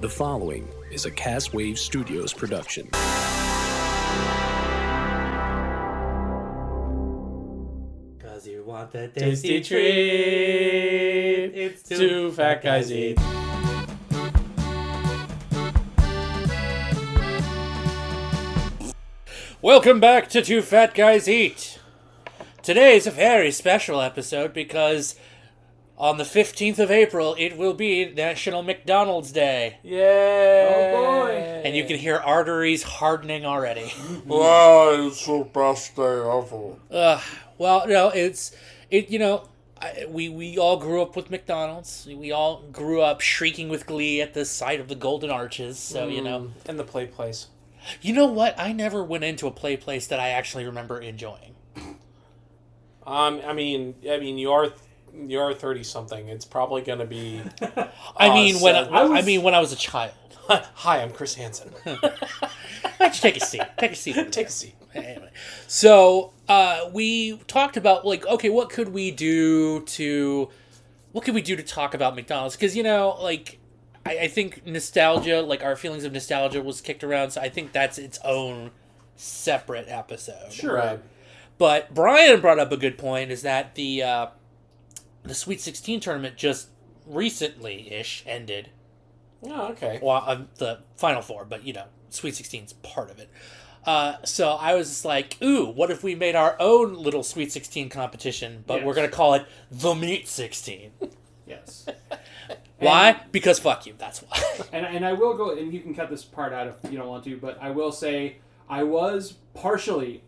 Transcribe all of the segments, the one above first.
The following is a Castwave Studios production. Cause you want the tasty treat. It's two fat guys eat. Welcome back to Two Fat Guys Eat. Today is a very special episode because on the 15th of April, it will be National McDonald's Day. Yay! Oh boy! And you can hear arteries hardening already. Wow, it's the best day ever. Well, no, we all grew up with McDonald's. We all grew up shrieking with glee at the sight of the Golden Arches. So, And the play place. You know what? I never went into a play place that I actually remember enjoying. I mean, you are 30-something. It's probably going to be... when I was a child. Hi, I'm Chris Hansen. Why don't you take a seat? Take a seat. Take a seat. Anyway, so we talked about what could we do to talk about McDonald's? Because I think nostalgia, our feelings of nostalgia, was kicked around. So I think that's its own separate episode. Sure. Right. But Brian brought up a good point: is that the Sweet 16 tournament just recently-ish ended. Oh, okay. Well, the Final Four, but Sweet 16's part of it. So I was just like, ooh, what if we made our own little Sweet 16 competition, but we're going to call it the Meat 16. Yes. Why? Because fuck you, that's why. And I will go, and you can cut this part out if you don't want to, but I will say I was partially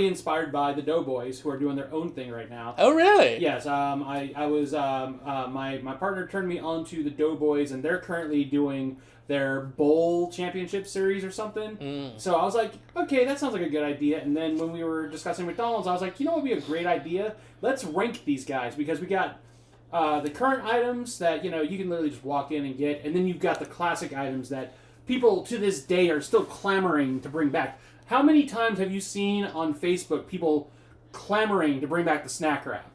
inspired by the Doughboys, who are doing their own thing right now. Oh, really? Yes. I was my partner turned me on to the Doughboys, and they're currently doing their bowl championship series or something. So I was like, okay, that sounds like a good idea. And then when we were discussing McDonald's, I was like, what would be a great idea? Let's rank these guys, because we got the current items that you can literally just walk in and get, and then you've got the classic items that people to this day are still clamoring to bring back. How many times have you seen on Facebook people clamoring to bring back the snack wrap?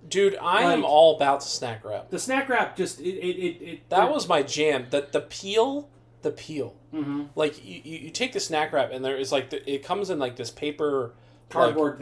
Dude, I am all about the snack wrap. The snack wrap just that was my jam. The peel. Mm-hmm. You take the snack wrap and there is it comes in this paper cardboard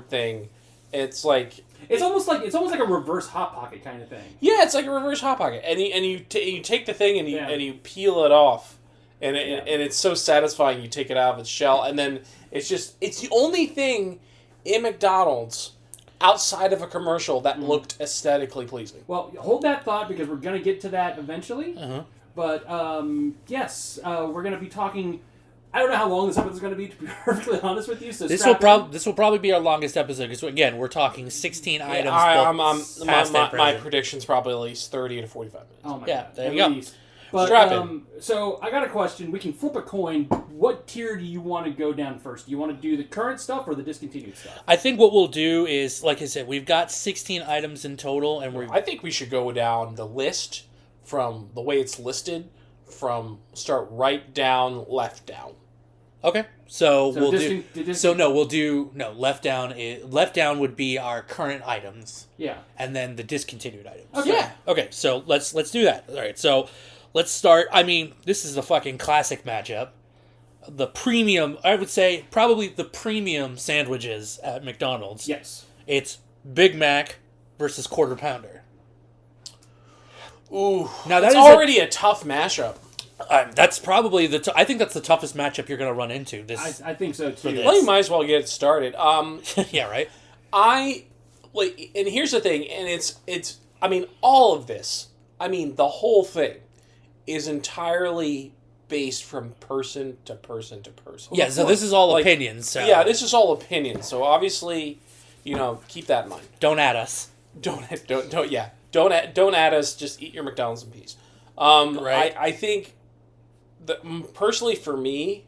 thing. It's like it's almost like a reverse Hot Pocket kind of thing. Yeah, it's like a reverse Hot Pocket, and you take the thing and you peel it off. And it's so satisfying. You take it out of its shell, and then it's the only thing in McDonald's outside of a commercial that looked aesthetically pleasing. Well, hold that thought, because we're going to get to that eventually. Uh-huh. But yes, we're going to be talking. I don't know how long this episode is going to be, to be perfectly honest with you. So this will probably be our longest episode, because again, we're talking 16 items. My prediction's probably at least 30 to 45 minutes. Oh my god! There you go. But, Strap in. So I got a question. We can flip a coin. What tier do you want to go down first? Do you want to do the current stuff or the discontinued stuff? I think what we'll do is, like I said, we've got 16 items in total, and I think we should go down the list from the way it's listed, from start right down, left down. Okay. We'll do left down. Left down would be our current items. Yeah. And then the discontinued items. Okay. Yeah. Okay. So let's do that. All right. So. Let's start. I mean, this is a fucking classic matchup. The premium, I would say, probably the premium sandwiches at McDonald's. Yes. It's Big Mac versus Quarter Pounder. Ooh. Now that's already a tough mashup. That's probably I think that's the toughest matchup you're going to run into. I think so too. Well, you might as well get it started. Yeah, right. And here's the thing, and it's. I mean, all of this. I mean, the whole thing is entirely based from person to person to person. Yeah, so this is all opinions. So. Yeah, this is all opinions. So obviously, keep that in mind. Don't add us. Don't add us. Just eat your McDonald's in peace. Right. I think that personally for me,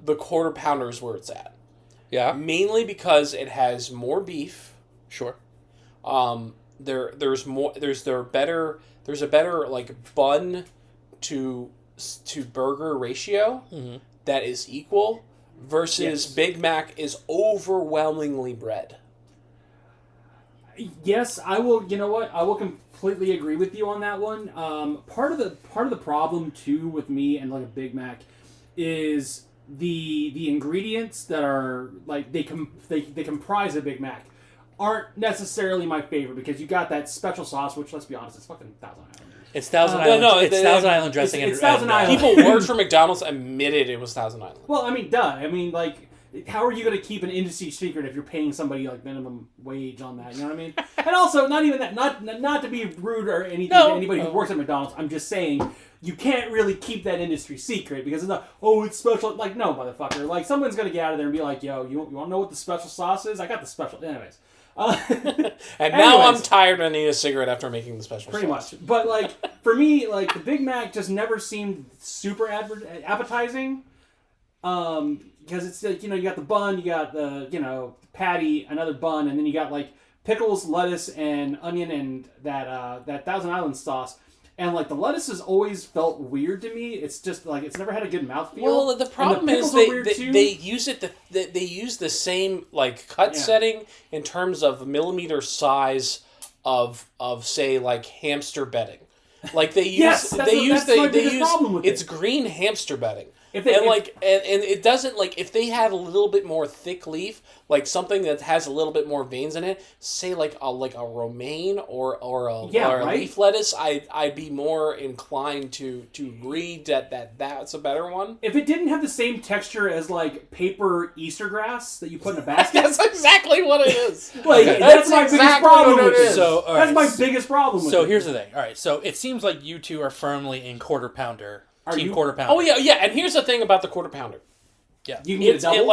the Quarter Pounder is where it's at. Yeah. Mainly because it has more beef. Sure. There's a better bun to burger ratio that is equal versus Big Mac is overwhelmingly bread. Yes, I will. You know what? I will completely agree with you on that one. Part of the problem too with me and like a Big Mac is the ingredients that are like they comprise a Big Mac aren't necessarily my favorite because you got that special sauce, which let's be honest, it's fucking Thousand Island. It's Thousand Island. It's Thousand Island dressing. It's Thousand Island. People worked for McDonald's admitted it was Thousand Island. Well, I mean, duh. I mean, like, how are you going to keep an industry secret if you're paying somebody like minimum wage on that? You know what I mean? And also, not even that. Not to be rude or anything to anybody who works at McDonald's. I'm just saying you can't really keep that industry secret because it's not. Oh, it's special. Like, no, motherfucker. Like, someone's going to get out of there and be like, "Yo, you want to know what the special sauce is? I got the special." Anyways. And now I'm tired and I need a cigarette after making the special pretty sauce. much. But like for me, like the Big Mac just never seemed super appetizing. Because it's like, you got the bun, you got the patty, another bun, and then you got like pickles, lettuce, and onion, and that Thousand Island sauce. And like the lettuce has always felt weird to me. It's just like it's never had a good mouthfall. Well, the problem is they use it. They use the same like cut setting in terms of millimeter size of say like hamster bedding. Like they use it's green hamster bedding. And it doesn't like if they had a little bit more thick leaf, like something that has a little bit more veins in it, say like a romaine or a leaf lettuce, I'd be more inclined to read that's a better one. If it didn't have the same texture as like paper Easter grass that you put in a basket, that's exactly what it is. Like that's my biggest problem with it. So that's my biggest problem with it. So here's the thing. All right, so it seems like you two are firmly in quarter pounder. Quarter pounder. Oh yeah. And here's the thing about the quarter pounder. Yeah, you can get a double.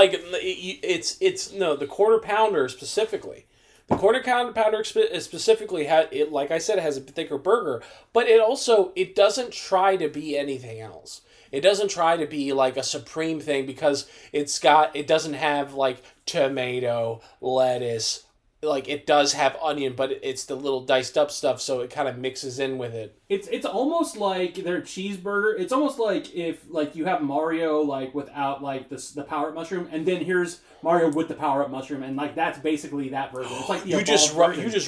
The quarter pounder specifically. The quarter pounder specifically like I said, it has a thicker burger, but it doesn't try to be anything else. It doesn't try to be like a supreme thing because it doesn't have like tomato, lettuce. Like it does have onion, but it's the little diced up stuff, so it kind of mixes in with it. It's almost like their cheeseburger. It's almost like if like you have Mario like without like the power up mushroom, and then here's Mario with the power up mushroom, and like that's basically that version. It's like the you just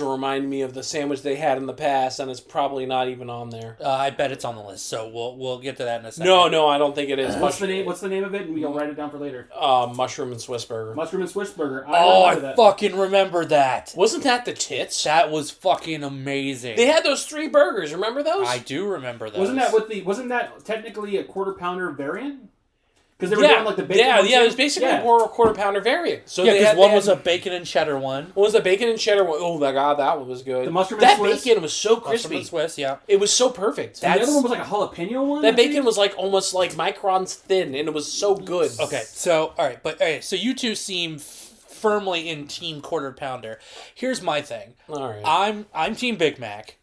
remind me of the sandwich they had in the past, and it's probably not even on there. I bet it's on the list, so we'll get to that in a second. No, I don't think it is. What's the name of it? And we'll write it down for later. Mushroom and Swiss burger. Mushroom and Swiss burger. I fucking remember that. Wasn't that the tits? That was fucking amazing. They had those 3 burgers. Remember those? I do remember those. Wasn't that technically a quarter pounder variant? Because they were doing like the bacon. Yeah, it was basically more a quarter pounder variant. So because one was a bacon and cheddar one. One was a bacon and cheddar one. Oh my god, that one was good. The mushroom and Swiss. That bacon was so crispy. Mushroom and Swiss, yeah. It was so perfect. The other one was like a jalapeno one. That bacon was like almost like microns thin, and it was so good. Okay, so all right, so you two seem firmly in team quarter pounder. Here's my thing. All right. I'm team Big Mac.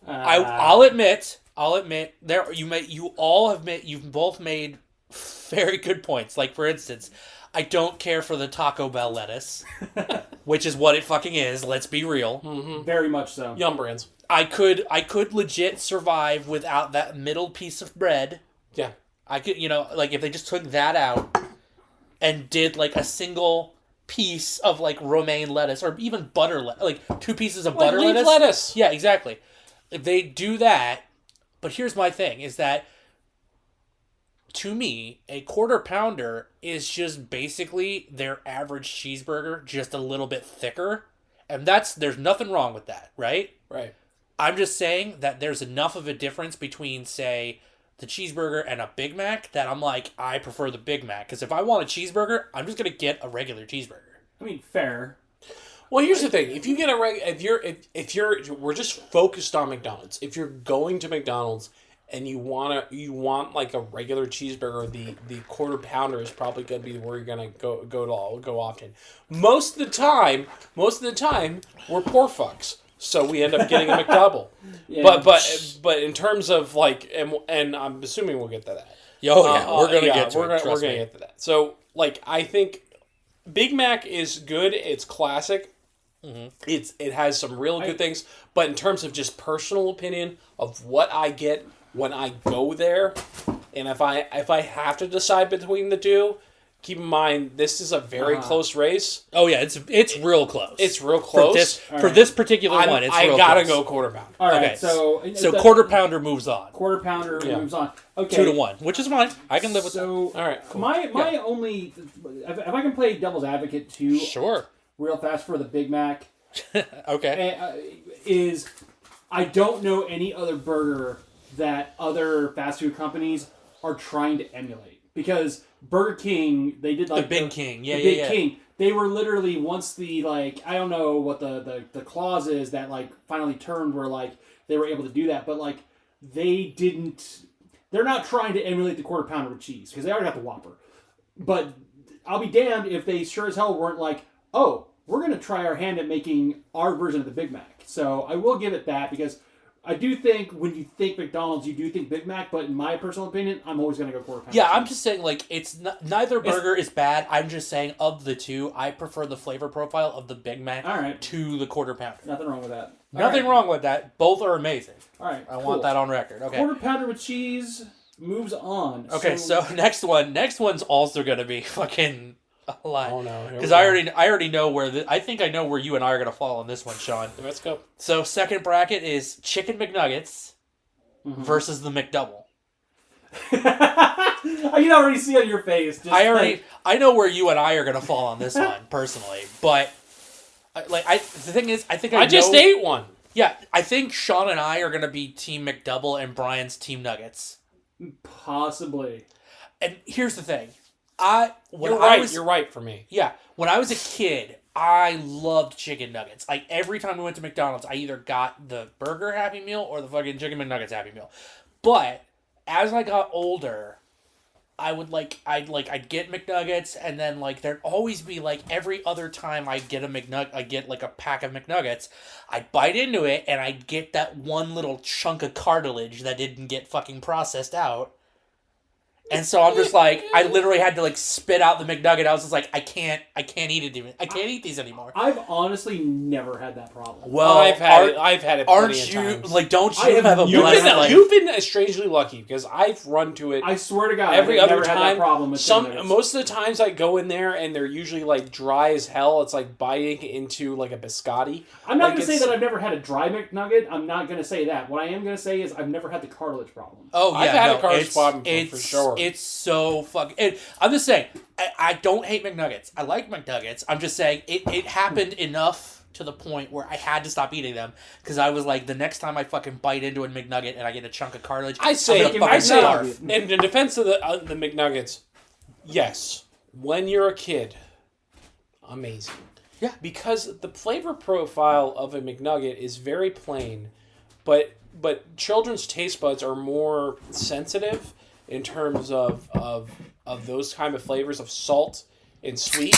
I'll admit there you've both made very good points. Like for instance, I don't care for the Taco Bell lettuce, which is what it fucking is. Let's be real. Mm-hmm. Very much so. Yum Brands. I could legit survive without that middle piece of bread. Yeah. I could, like if they just took that out and did like a single piece of like romaine lettuce or even butter like 2 pieces of butter lettuce. Yeah, exactly. If they do that, but here's my thing is that to me, a quarter pounder is just basically their average cheeseburger, just a little bit thicker. And there's nothing wrong with that, right? Right. I'm just saying that there's enough of a difference between, say, the cheeseburger and a Big Mac that I'm like, I prefer the Big Mac. Because if I want a cheeseburger, I'm just going to get a regular cheeseburger. I mean, fair. Well, here's the thing. If you get we're just focused on McDonald's. If you're going to McDonald's and you want like a regular cheeseburger, the quarter pounder is probably going to be where you're going to go often. Most of the time, we're poor fucks. So we end up getting a McDouble. Yeah. But in terms of like, and I'm assuming we'll get to that. We're gonna get to it. We're gonna get to that. So like, I think Big Mac is good. It's classic. Mm-hmm. It has some real good things. But in terms of just personal opinion of what I get when I go there, and if I have to decide between the two, keep in mind this is a very close race. Oh yeah, it's real close. It's real close. For this particular one. It's real gotta close. go quarter pounder. All right, Okay, so quarter pounder moves on. Quarter pounder moves on. Okay, 2-1, which is fine. I can live with that. So, all right, cool. my only, if I can play devil's advocate too, Sure. real fast for the Big Mac, Okay. is I don't know any other burger that other fast food companies are trying to emulate, because Burger King, they did like the Big King. Yeah, the Big King. They were literally, once the, like, I don't know what the clause is that, like, finally turned where, like, they were able to do that, but, like, they're not trying to emulate the quarter pounder with cheese, because they already have the Whopper. But I'll be damned if they sure as hell weren't like, oh, we're going to try our hand at making our version of the Big Mac. So I will give it that, because I do think when you think McDonald's, you do think Big Mac, but in my personal opinion, I'm always going to go quarter pounder. Yeah, I'm just saying, like, neither burger is bad. I'm just saying, of the two, I prefer the flavor profile of the Big Mac to the quarter pounder. Nothing wrong with that. Nothing wrong with that. Both are amazing. All right, I want that on record. Okay. Quarter pounder with cheese moves on. Okay, so next one's also going to be fucking a lot. Oh no, because I already know where I think I know where you and I are gonna fall on this one, Sean. Let's go. So second bracket is Chicken McNuggets versus the McDouble. I can already see on your face. I know where you and I are gonna fall on this one personally, but the thing is, I think I just ate one. Yeah, I think Sean and I are gonna be Team McDouble and Brian's Team Nuggets. Possibly. And here's the thing. You're right for me. Yeah. When I was a kid, I loved chicken nuggets. Like, every time we went to McDonald's, I either got the burger Happy Meal or the fucking Chicken McNuggets Happy Meal. But as I got older, I'd get McNuggets, and then, like, there'd always be, like, every other time I get like a pack of McNuggets, I'd bite into it, and I'd get that one little chunk of cartilage that didn't get fucking processed out. And so I'm just like, I literally had to, like, spit out the McNugget. I was just like, I can't eat it even. I can't eat these anymore. I've honestly never had that problem. Well, I've had it. Aren't you times. like? Don't you have a You've blessing? been strangely lucky, because I've run to it. I swear to God, every I've other never time. had that problem with Most of the times I go in there and they're usually like dry as hell. It's like biting into like a biscotti. I'm not going to say that I've never had a dry McNugget. I'm not going to say that. What I am going to say is I've never had the cartilage problem. Oh yeah, I've had a cartilage problem for sure. It's so fucking. I'm just saying, I don't hate McNuggets. I like McNuggets. I'm just saying it happened enough to the point where I had to stop eating them, because I was like, the next time I fucking bite into a McNugget and I get a chunk of cartilage, I say, in defense of the McNuggets, yes, when you're a kid, amazing. Yeah, because the flavor profile of a McNugget is very plain, but children's taste buds are more sensitive in terms of those kind of flavors of salt and sweet.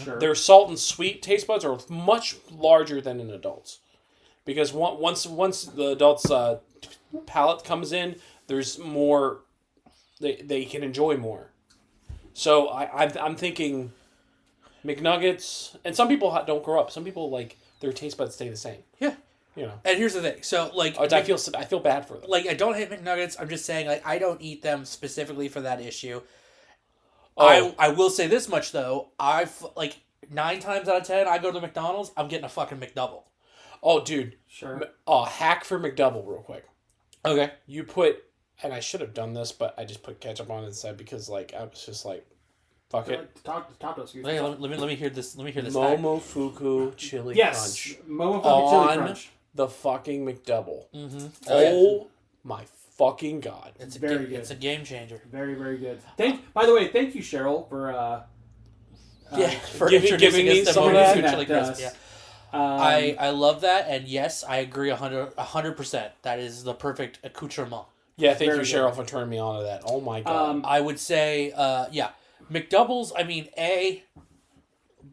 Sure. Their salt and sweet taste buds are much larger than an adult's, because once the adult's palate comes in, there's more. They can enjoy more. So I'm thinking McNuggets, and some people don't grow up. Some people, like, their taste buds stay the same. Yeah. You know. And here's the thing. So, like, I feel bad for them. Like, I don't hate McNuggets. I'm just saying, like, I don't eat them specifically for that issue. Oh. I will say this much, though. 9 times out of 10, I go to McDonald's, I'm getting a fucking McDouble. Oh, dude. Sure. Hack for McDouble real quick. Okay. You put, and I should have done this, but I just put ketchup on it instead, because, like, I was just like, fuck it. Talk to us. Hey, let me hear this. Let me hear this. Momofuku chili crunch. Yes. Momofuku chili crunch. The fucking McDouble. Mm-hmm. Oh my fucking God. It's very good. It's a game changer. Very, very good. By the way, thank you, Cheryl, for for giving me some of that. Chili crisp. Yeah. I love that, and yes, I agree 100%. That is the perfect accoutrement. Yeah, thank you, Very Cheryl, good. for turning me on to that. Oh my God. I would say, McDoubles, I mean,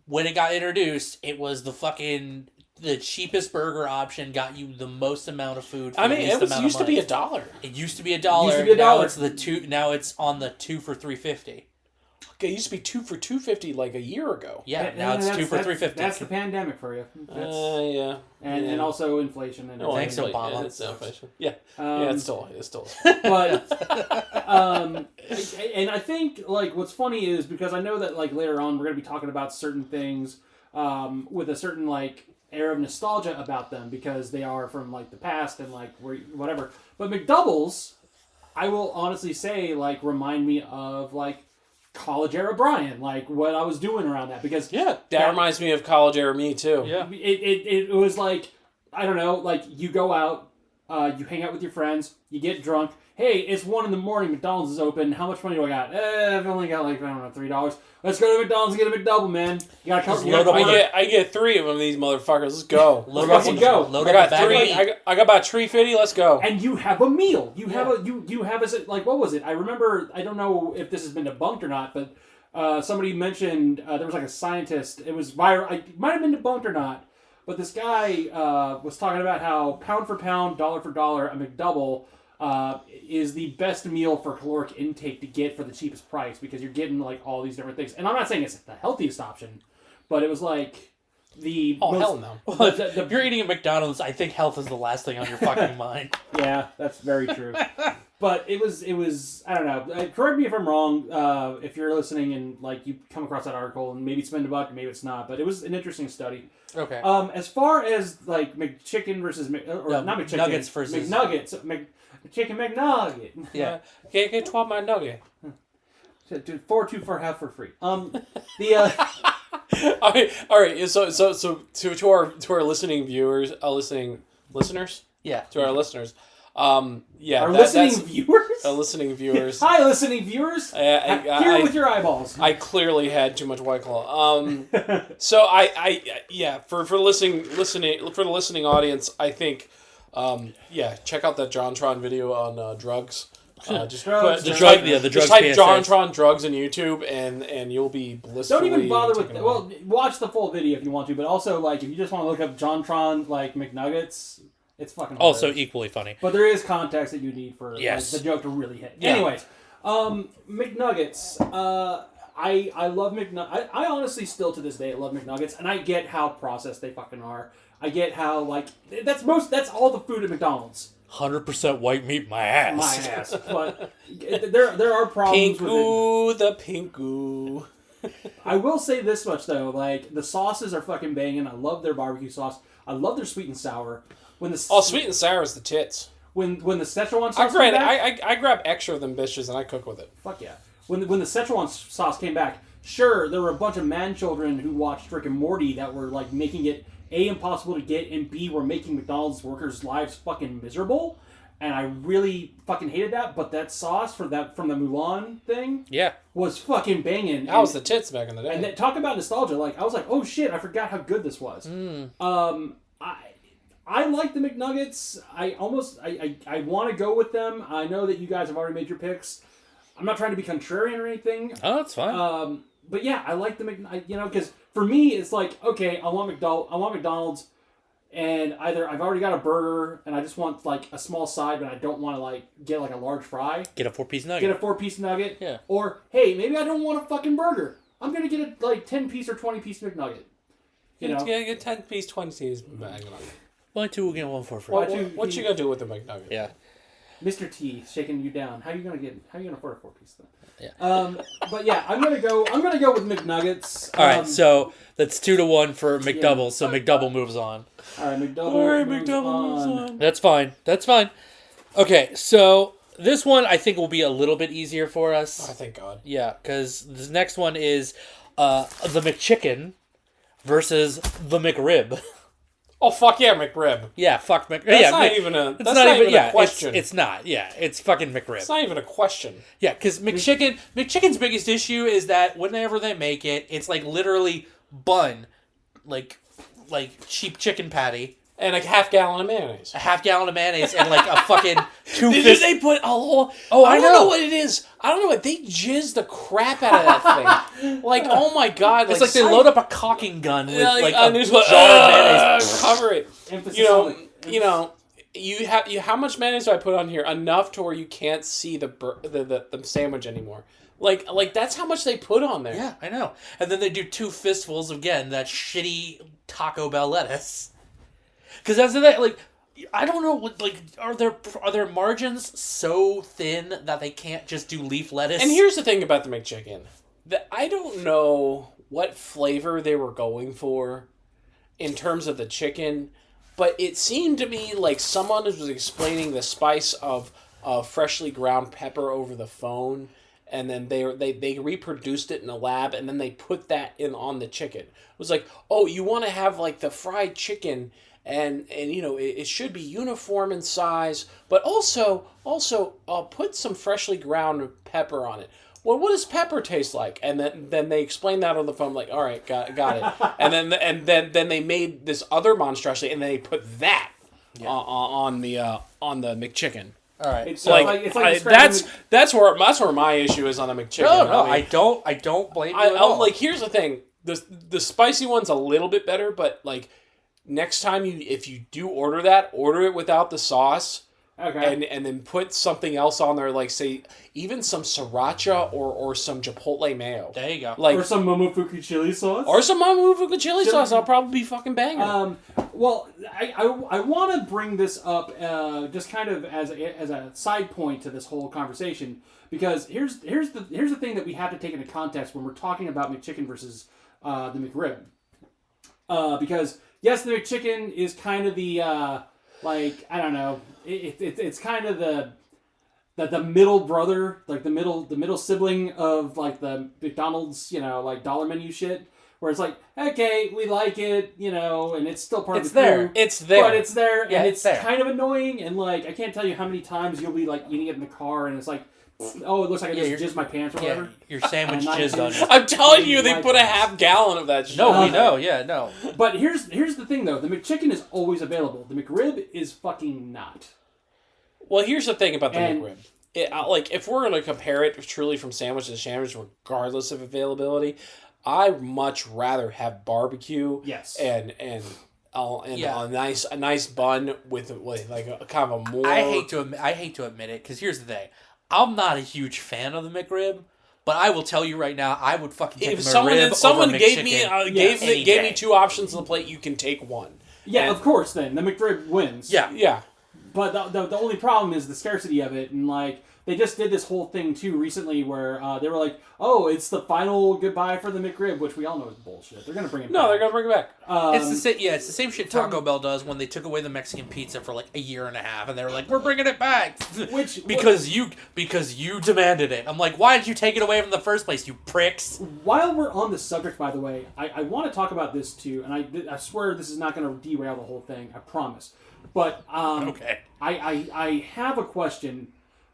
when it got introduced, it was the cheapest burger option, got you the most amount of food for the least amount of money. Used to be $1. It used to be $1. Used to be $1. Now it's on the 2 for $3.50. used to be 2 for $2.50 like a year ago. Yeah, now it's 2 for $3.50. That's the pandemic for you. Yeah. And also inflation. And Thanks, inflation. Obama. Yeah, it's inflation. Yeah. It's still. But and I think like what's funny is because I know that like later on we're gonna be talking about certain things with a certain like air of nostalgia about them because they are from like the past and like whatever. But McDoubles, I will honestly say like remind me of like college era Brian, like what I was doing around that because that reminds me of college era me too. Yeah, it was like I don't know, like you go out, you hang out with your friends, you get drunk. Hey, it's 1 a.m. McDonald's is open. How much money do I got? I've only got like I don't know $3. Let's go to McDonald's and get a McDouble, man. You gotta come. I get 3 of them. These motherfuckers. Let's go. Load up some go. I got 3. I got about $3.50. Let's go. And you have a meal. You have you have like what was it? I remember. I don't know if this has been debunked or not, but somebody mentioned there was like a scientist. It was viral. It might have been debunked or not, but this guy was talking about how pound for pound, dollar for dollar, a McDouble. Is the best meal for caloric intake to get for the cheapest price because you're getting like all these different things. And I'm not saying it's the healthiest option, but it was like the hell no. Well, if you're eating at McDonald's, I think health is the last thing on your fucking mind. Yeah, that's very true. But it was I don't know. Correct me if I'm wrong. If you're listening and like you come across that article and maybe spend $1, maybe it's not. But it was an interesting study. Okay. As far as like McChicken versus not McChicken, Nuggets versus McNuggets. Chicken McNugget. Yeah. Get 12 my nugget. 4 2 for half for free. All right. So to our listening viewers, listeners. Yeah. To our listeners. Listening viewers. Listening viewers. Hi, listening viewers. Hear with your eyeballs. I clearly had too much White Claw. So for the listening audience, I think. Check out that JonTron video on drugs. Just drugs. Just drugs type PSA. JonTron drugs in YouTube, and you'll be blissfully. Don't even bother with. Well, watch the full video if you want to, but also like if you just want to look up JonTron like McNuggets, it's fucking. Also hilarious. equally funny. But there is context that you need for Yes. like, the joke to really hit. Yeah. Anyways, McNuggets. I love McNuggets. I honestly still to this day love McNuggets, and I get how processed they fucking are. I get how like that's all the food at McDonald's. 100% white meat, my ass. My ass. But there are problems with it. The pinku. I will say this much though, like the sauces are fucking banging. I love their barbecue sauce. I love their sweet and sour. Sweet and sour is the tits. When the Szechuan sauce came back, I grab extra of them bitches and I cook with it. Fuck yeah. When the Szechuan sauce came back, sure, there were a bunch of man children who watched Rick and Morty that were like making it A, impossible to get, and B, were making McDonald's workers' lives fucking miserable. And I really fucking hated that, but that sauce from the Mulan thing was fucking banging. That was the tits back in the day. And talk about nostalgia. Like, I was like, oh shit, I forgot how good this was. I like the McNuggets. I want to go with them. I know that you guys have already made your picks. I'm not trying to be contrarian or anything. Oh, that's fine. But yeah, I like the because for me it's like, okay, I want McDonald's, and either I've already got a burger and I just want like a small side, but I don't want to like get like a large fry. Get a 4-piece nugget. Yeah. Or hey, maybe I don't want a fucking burger. I'm gonna get a like 10-piece or 20-piece McNugget. You know, get 10-piece, 20-piece. Buy 2, get 1 for free. What you gonna do with the McNugget? Yeah. Mr. T shaking you down. How you gonna afford a 4-piece then? Yeah. But yeah, I'm gonna go with McNuggets. All right, so that's 2-1 for McDouble. So McDouble moves on. All right, McDouble moves on. That's fine. Okay, so this one I think will be a little bit easier for us. Oh, thank God. Yeah, because this next one is the McChicken versus the McRib. Oh, fuck yeah, McRib. Yeah, fuck McRib. That's yeah, not even a question. It's not. Yeah, it's fucking McRib. It's not even a question. Yeah, because McChicken's biggest issue is that whenever they make it, it's like literally bun, like cheap chicken patty. And a half-gallon of mayonnaise. A half-gallon of mayonnaise and like a fucking 250. Did they put a whole... Oh, I don't know what it is. I don't know what... They jizz the crap out of that thing. Like, oh my God. It's like they load up a caulking gun with like a jar of mayonnaise. Cover it. How much mayonnaise do I put on here? Enough to where you can't see the sandwich anymore. Like that's how much they put on there. Yeah, I know. And then they do 2 fistfuls again that shitty Taco Bell lettuce. Because that's the thing. Like, I don't know. Like, are their margins so thin that they can't just do leaf lettuce? And here's the thing about the McChicken: that I don't know what flavor they were going for in terms of the chicken, but it seemed to me like someone was explaining the spice of freshly ground pepper over the phone. And then they reproduced it in a lab, and then they put that in on the chicken. It was like, oh, you want to have like the fried chicken, and you know it should be uniform in size, but also put some freshly ground pepper on it. Well, what does pepper taste like? And then they explained that on the phone, like, all right, got it. and then they made this other monstrosity, and they put that on the McChicken. All right, It's so like that's where my issue is on the McChicken. no, I don't blame you at all. like, here's the thing: the spicy one's a little bit better, but like next time if you do order it without the sauce. Okay. And then put something else on there, like say even some sriracha or some chipotle mayo. There you go. Like or some Momofuku chili sauce. Or some Momofuku chili sauce. I'll probably be fucking banging. Well, I want to bring this up just kind of as a side point to this whole conversation, because here's the thing that we have to take into context when we're talking about McChicken versus the McRib. Because yes, the McChicken is kind of the like, I don't know, it's kind of the middle brother, like the middle sibling of like the McDonald's, you know, like dollar menu shit, where it's like, okay, we like it, you know, and it's still part of the crew. It's there. But it's there, Yeah, and it's it's there. kind of annoying, and like, I can't tell you how many times you'll be like eating it in the car, and it's like, oh, it looks like I just jizzed my pants or whatever. Your sandwich Not jizzed on jizzed. you. I'm telling you, they Like put a this. half gallon of that shit. No, on we there. know. Yeah, no. But here's the thing though, the McChicken is always available. The McRib is fucking not. Well, here's the thing about the And- McRib. Like, if we're going to compare it truly from sandwich to sandwich, regardless of availability, I'd much rather have barbecue. Yes. And Yeah. a nice bun with like a kind of a more. I hate to admit it, because here's the thing. I'm not a huge fan of the McRib, but I will tell you right now, I would fucking take If the someone McRib gave me over McChicken gave any me day. 2 options on the plate, you can take one. Yeah, And- of course. Then the McRib wins. Yeah. Yeah. But the only problem is the scarcity of it, and like they just did this whole thing too recently where they were like, "Oh, it's the final goodbye for the McRib," which we all know is bullshit. They're gonna bring it. No, back. they're gonna bring it back. It's the same. Yeah, it's the same shit Taco Bell does when they took away the Mexican pizza for like a year and a half, and they were like, "We're bringing it back," because you demanded it. I'm like, why did you take it away from the first place, you pricks? While we're on the subject, by the way, I want to talk about this too, and I swear this is not going to derail the whole thing. I promise. But Okay. I have a question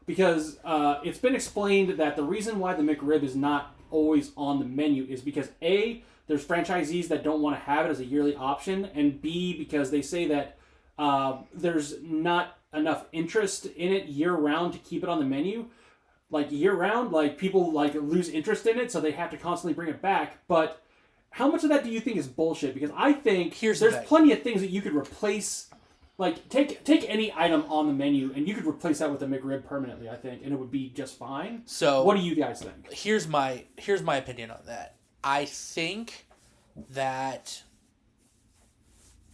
because it's been explained that the reason why the McRib is not always on the menu is because A, there's franchisees that don't want to have it as a yearly option, and B, because they say that there's not enough interest in it year round to keep it on the menu. Like year round, like people like lose interest in it, so they have to constantly bring it back. But how much of that do you think is bullshit? Because I think Here's the there's thing. plenty of things that you could replace. Like, take any item on the menu, and you could replace that with a McRib permanently, I think, and it would be just fine. So What do you guys think? here's my opinion on that. I think that,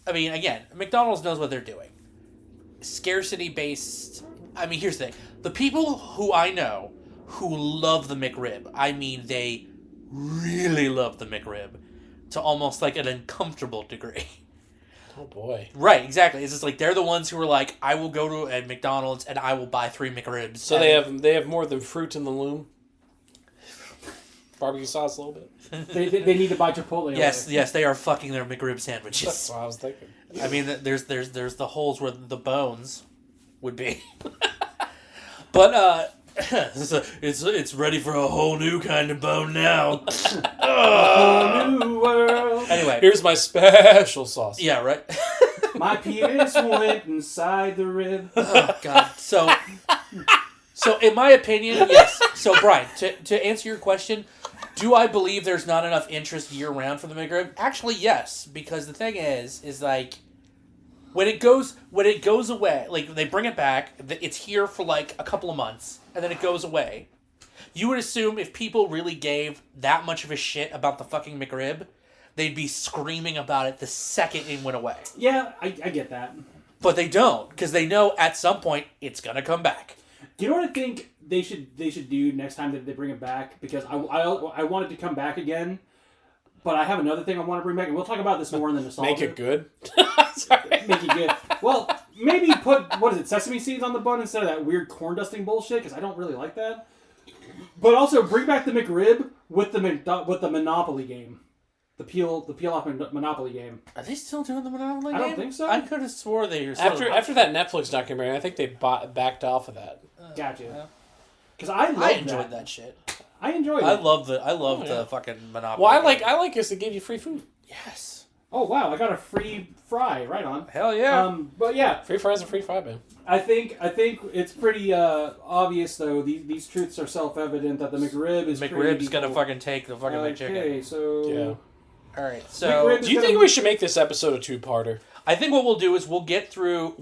I mean, again, McDonald's knows what they're doing. Scarcity based. I mean, here's the thing: the people who I know who love the McRib, I mean, they really love the McRib to almost like an uncomfortable degree. Oh boy. Right, exactly. It's just like they're the ones who are like, I will go to a McDonald's and I will buy 3 McRibs. So they have more than fruit in the loom. Barbecue sauce a little bit. They need to buy Chipotle. Yes, they are fucking their McRib That's sandwiches. what I was thinking. I mean, there's the holes where the bones would be. But it's ready for a whole new kind of bone now. Whole new world. Anyway, Here's my special sauce. yeah, right. My penis went inside the rib. Oh God. So in my opinion, yes. So Brian, to answer your question, do I believe there's not enough interest year round for the McRib? Actually, yes, because the thing is like when it goes away, like they bring it back, it's here for like a couple of months, and then it goes away. You would assume if people really gave that much of a shit about the fucking McRib, they'd be screaming about it the second it went away. Yeah, I get that. But they don't, because they know at some point it's gonna come back. Do you know what I think they should do next time that they bring it back? Because I want it to come back again, but I have another thing I want to bring back, and we'll talk about this more in the nostalgia. Make it good. Sorry. Make it good. Well, maybe put, sesame seeds on the bun instead of that weird corn dusting bullshit, because I don't really like that. But also bring back the McRib with the Monopoly game. The peel off Monopoly game. Are they still doing the Monopoly game? I don't think so. I could have swore they were After that Netflix documentary, I think they backed off of that. Gotcha. Because I enjoyed that shit. I enjoyed it. I love the fucking Monopoly. Well, I like because they give you free food. Yes. Oh wow! I got a free fry. Right on. Hell yeah. But yeah, Free fries and free fry, man. I think it's pretty obvious though. These truths are self-evident that the McRib is McRib's gonna fucking take the fucking McChicken. Okay, so Yeah. All right. So Do you think we should make this episode a two-parter? I think what we'll do is we'll get through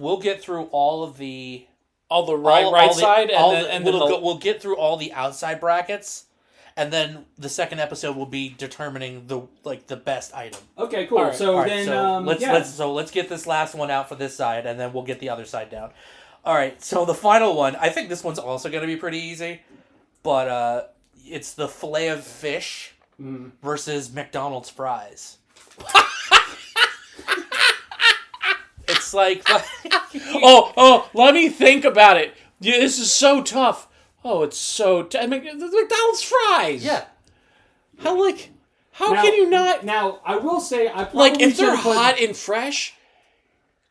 all of the side, and then we'll get through all the outside brackets, and then the second episode will be determining the best item. Okay, cool. All right. So All right, then let's get this last one out for this side, and then we'll get the other side down. All right. So the final one, I think this one's also going to be pretty easy, but it's the fillet of fish versus McDonald's fries. It's like oh, let me think about it. Yeah, this is so tough. Oh, it's so I mean, McDonald's fries. Yeah. How can you not? Now I will say I probably If they're should've put- hot and fresh,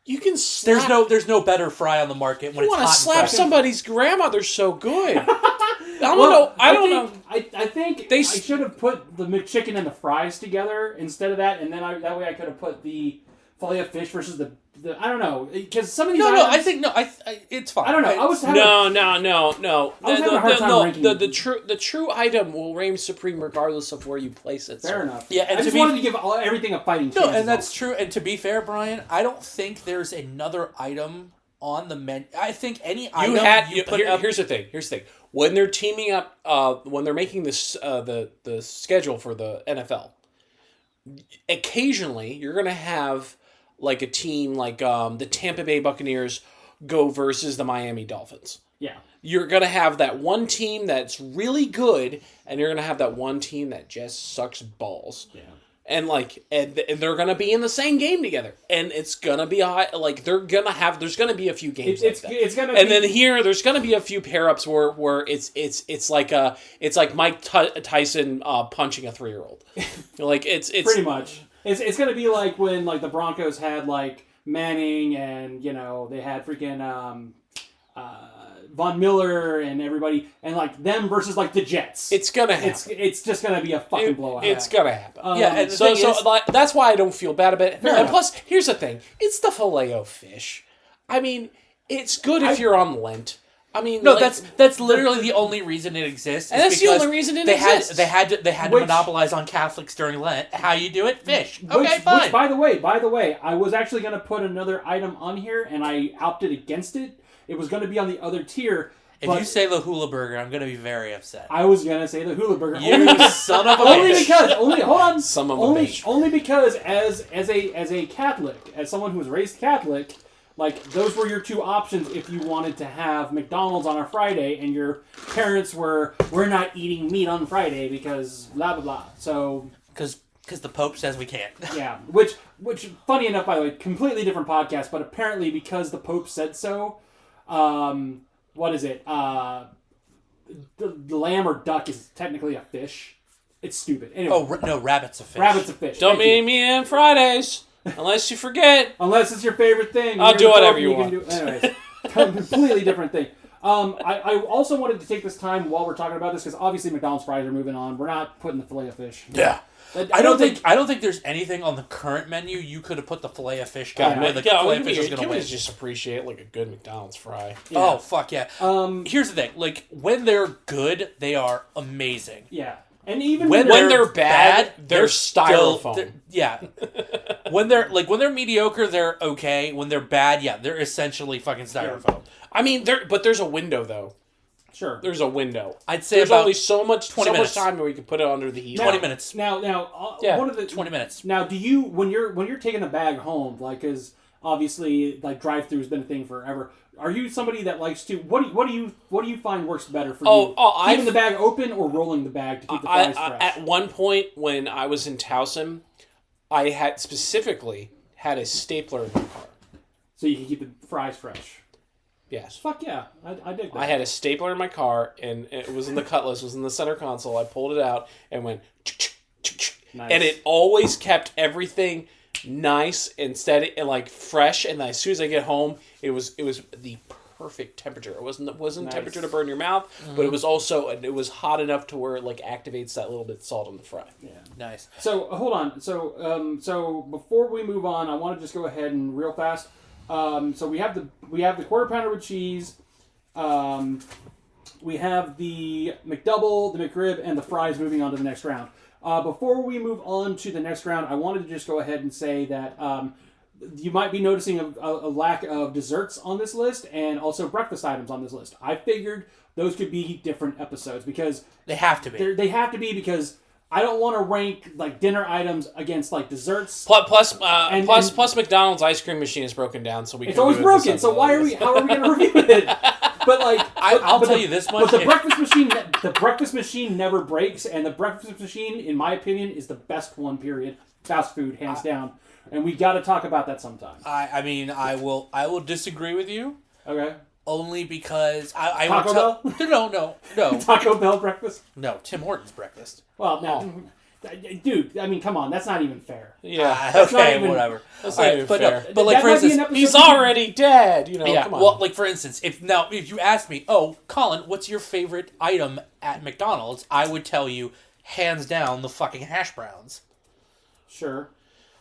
you can slap. There's no better fry on the market when You it's want hot to slap and fresh. somebody's grandma? They're so good. I don't know. I think They I should have put the McChicken and the fries together instead of that, and then that way I could have put the fillet of fish versus the I don't know, because some of these it's fine. I don't know. I was having No. I was having a hard time ranking The true item will reign supreme regardless of where you place it. fair enough. Yeah, and I just wanted to give everything a fighting chance. No, and that's true. And to be fair, Brian, I don't think there's another item on the menu. I think any item Here's the thing. When they're teaming up, when they're making this the schedule for the NFL, occasionally you're gonna have like a team like the Tampa Bay Buccaneers go versus the Miami Dolphins. Yeah. You're going to have that one team that's really good, and you're going to have that one team that just sucks balls. Yeah. And they're going to be in the same game together. And it's going to be there's going to be a few games It's going to and then here there's going to be a few pair-ups where it's like Mike Tyson punching a 3-year-old. Like it's pretty much. It's going to be like when like the Broncos had like Manning and they had freaking Von Miller and everybody and like them versus like the Jets. It's going to happen. It's just going to be a fucking blowout. It's going to happen. And that's why I don't feel bad about it. Fair And enough. plus, here's the thing. It's the Filet-O-Fish. I mean, it's good if you're on Lent. I mean, no, that's literally the only reason it exists. And that's the only reason it exists. They had to monopolize on Catholics during Lent. How you do it? Fish. Which, Fine. Which, by the way, I was actually going to put another item on here, and I opted against it. It was going to be on the other tier. If you say the hula burger, I'm going to be very upset. I was going to say the hula burger. You son of a bitch. Only because as a Catholic, as someone who was raised Catholic, like those were your two options if you wanted to have McDonald's on a Friday, and your parents we're not eating meat on Friday because blah blah blah. So because the Pope says we can't. Yeah, which funny enough, by the way, completely different podcast, but apparently because the Pope said so, what is it? The lamb or duck is technically a fish. It's stupid. Anyway, no, rabbit's a fish. Rabbit's a fish. Don't meet me on Fridays unless you forget. Unless it's your favorite thing. I'll do whatever you want. Anyways, completely different thing. I also wanted to take this time while we're talking about this because obviously McDonald's fries are moving on. We're not putting the fillet of fish. Yeah. I don't think there's anything on the current menu you could have put the fillet of fish on where the fillet of fish was going to win. Just appreciate like a good McDonald's fry. Yeah. Oh fuck yeah! Here's the thing: like when they're good, they are amazing. Yeah, and even when they're bad, they're styrofoam. When they're mediocre, they're okay. When they're bad, they're essentially fucking styrofoam. I mean, but there's a window though. Sure. There's a window. I'd say there's about only so much minutes. time where you can put it under the heat. 20 minutes. Now, Yeah, one of the 20 minutes. Now, do you when you're taking the bag home, like, because obviously like drive-through has been a thing forever. Are you somebody that likes to? What do you find works better for you? Keeping the bag open or rolling the bag to keep the fries fresh? At one point when I was in Towson, I had specifically had a stapler in my car. So you can keep the fries fresh. Yes. Fuck yeah, I dig that. I had a stapler in my car, and it was in the Cutlass, it was in the center console. I pulled it out and went, Nice. and it always kept everything nice and steady and like fresh. And as soon as I get home, it was the perfect temperature. It wasn't Nice. temperature to burn your mouth, but it was also hot enough to where it like activates that little bit of salt on the fry. Yeah. Nice. So hold on. So before we move on, I want to just go ahead and real fast. So we have the quarter pounder with cheese. We have the McDouble, the McRib, and the fries moving on to the next round. Before we move on to the next round, I wanted to just go ahead and say that you might be noticing a lack of desserts on this list and also breakfast items on this list. I figured those could be different episodes because They have to be. they have to be because I don't want to rank like dinner items against like desserts. Plus McDonald's ice cream machine is broken down, so we It's can always do it broken. So how are we going to review it? But like, I'll tell you this much. But the breakfast machine never breaks, and the breakfast machine, in my opinion, is the best one. Period. Fast food, hands down. And we got to talk about that sometime. I mean, I will disagree with you. Okay. Only because I Taco Bell? No. Taco Bell breakfast. No, Tim Hortons breakfast. Well, now, dude, I mean, come on, that's not even fair. Yeah. That's not Okay, even- whatever. That's All not right, even but fair. no, but like That for might be an instance, episode He's we can- already dead. You know. yeah. Come on. Well, like for instance, if you asked me, oh, Colin, what's your favorite item at McDonald's? I would tell you, hands down, the fucking hash browns. Sure.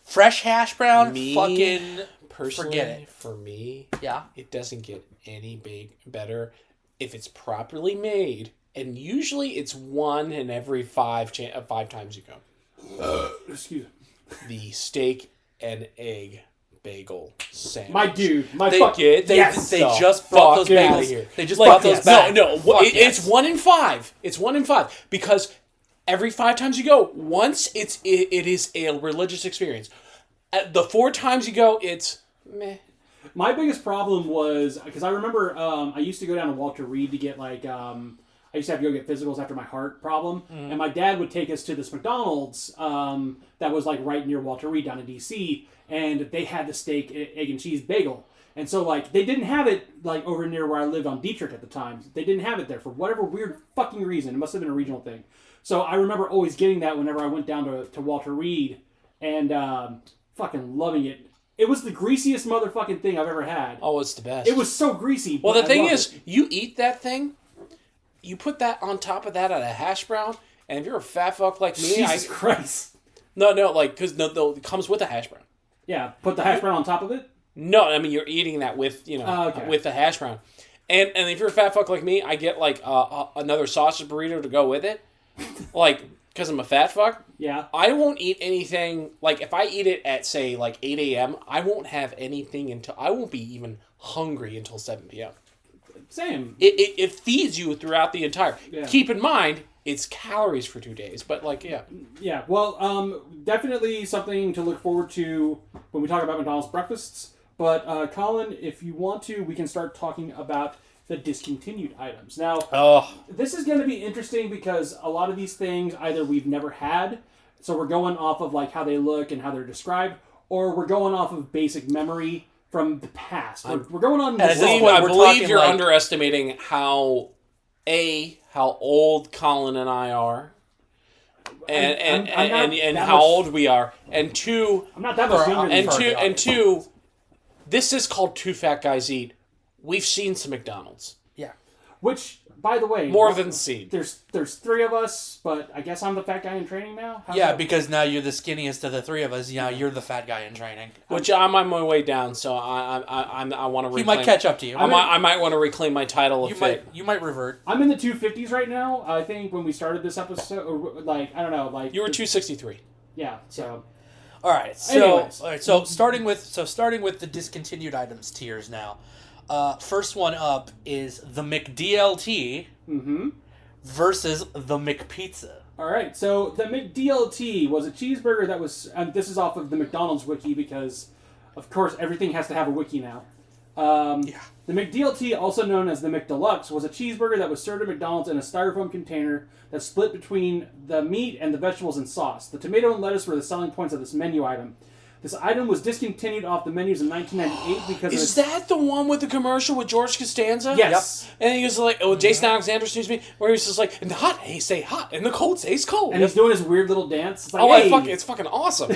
Fresh hash brown, Me, fucking personally, forget it. For me, Yeah. it doesn't get any better if it's properly made, and usually it's one in every five times you go. Excuse me. The steak and egg bagel sandwich. My dude, They yes. just brought those Fuck outta bagels. here. They just Like, brought those back. No, Fuck it's yes. 1 in 5. It's 1 in 5 because every 5 times you go, once it is a religious experience. The 4 times you go, it's meh. My biggest problem was because I remember I used to go down to Walter Reed to get like I used to have to go get physicals after my heart problem, and my dad would take us to this McDonald's that was like right near Walter Reed down in DC, and they had the steak, egg, and cheese bagel. And so like they didn't have it like over near where I lived on Dietrich at the time. They didn't have it there for whatever weird fucking reason. It must have been a regional thing. So I remember always getting that whenever I went down to Walter Reed and fucking loving it. It was the greasiest motherfucking thing I've ever had. Oh, it's the best. It was so greasy. Well, but the I thing loved is, it. you eat that thing, you put that on top of that on a hash brown, and if you're a fat fuck like me, Jesus Christ. because it comes with a hash brown. Yeah, put the hash brown on top of it. No, I mean you're eating that with Okay. with the hash brown, and if you're a fat fuck like me, I get like another sausage burrito to go with it, like because I'm a fat fuck. Yeah. I won't eat anything like if I eat it at say like 8 a.m. I won't have anything until I won't be even hungry until 7 p.m. Same. It feeds you throughout the entire. Yeah. Keep in mind it's calories for 2 days, but like yeah. Yeah. Well, definitely something to look forward to when we talk about McDonald's breakfasts. But Colin, if you want to, we can start talking about the discontinued items. Now, this is going to be interesting because a lot of these things either we've never had, so we're going off of like how they look and how they're described, or we're going off of basic memory from the past. We're going on. At this point, I we're believe talking you're like- underestimating how old Colin and I are, and I'm not that how much- old we are, and two, I'm not that much younger than and you. two, and two. This is called Two Fat Guys Eat. We've seen some McDonald's. Yeah. Which, by the way, More than seen. There's 3 of us, but I guess I'm the fat guy in training now. How's Yeah, that? because now you're the skinniest of the 3 of us. Now you're the fat guy in training. Which I'm on my way down, so I want to. He might catch up to you. I might want to reclaim my title of You fit. might revert. I'm in the 250s right now. I think when we started this episode, or like I don't know, like You were 263. Yeah. So All right. So Anyways. all right. So starting with the discontinued items tiers now. First one up is the McDLT versus the McPizza. All right, so the McDLT was a cheeseburger that was, and this is off of the McDonald's wiki because, of course, everything has to have a wiki now. The McDLT, also known as the McDeluxe, was a cheeseburger that was served at McDonald's in a styrofoam container that split between the meat and the vegetables and sauce. The tomato and lettuce were the selling points of this menu item. This item was discontinued off the menus in 1998 because Is that the one with the commercial with George Costanza? Yes. Yep. And he was like, Jason Alexander, excuse me, where he was just like, in the hot, he say hot, and the cold says cold. And he's doing his weird little dance. It's like, it's fucking awesome.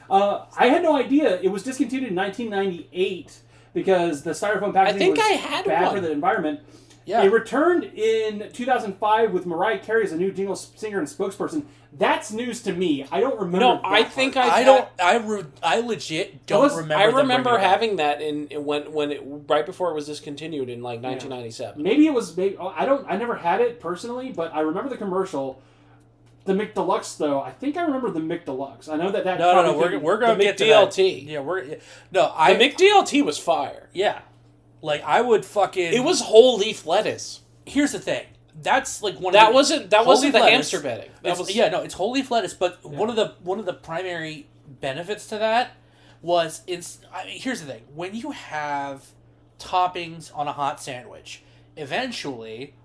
I had no idea. It was discontinued in 1998 because the styrofoam packaging was bad for the environment. Yeah. It returned in 2005 with Mariah Carey as a new jingle singer and spokesperson. That's news to me. I don't remember. No, I think I legit don't remember. I remember having that when it right before it was discontinued in like 1997. Maybe it was. I never had it personally, but I remember the commercial. The McDeluxe, though, I think I remember the McDeluxe. I know that. No. We're going to get to that. McDLT. Yeah, the McDLT was fire. Yeah, like I would fucking. It was whole leaf lettuce. Here's the thing. That's like one. That of wasn't the lettuce, hamster bedding. It's whole leaf lettuce. But one of the primary benefits to that was here's the thing: when you have toppings on a hot sandwich, eventually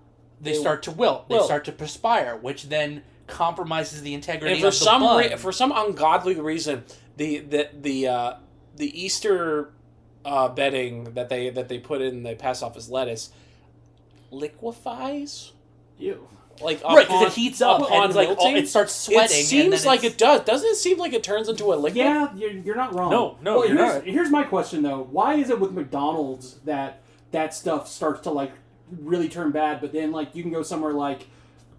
they start to wilt. They start to perspire, which then compromises the integrity and of the bun. For some ungodly reason, the Easter bedding that they put in, they pass off as lettuce, liquefies. Ew. Like right, because it heats up and it's like it starts sweating. It seems like it does. Doesn't it seem like it turns into a liquid? Yeah, you're not wrong. No, well, you're not. Here's my question though: why is it with McDonald's that stuff starts to like really turn bad, but then like you can go somewhere like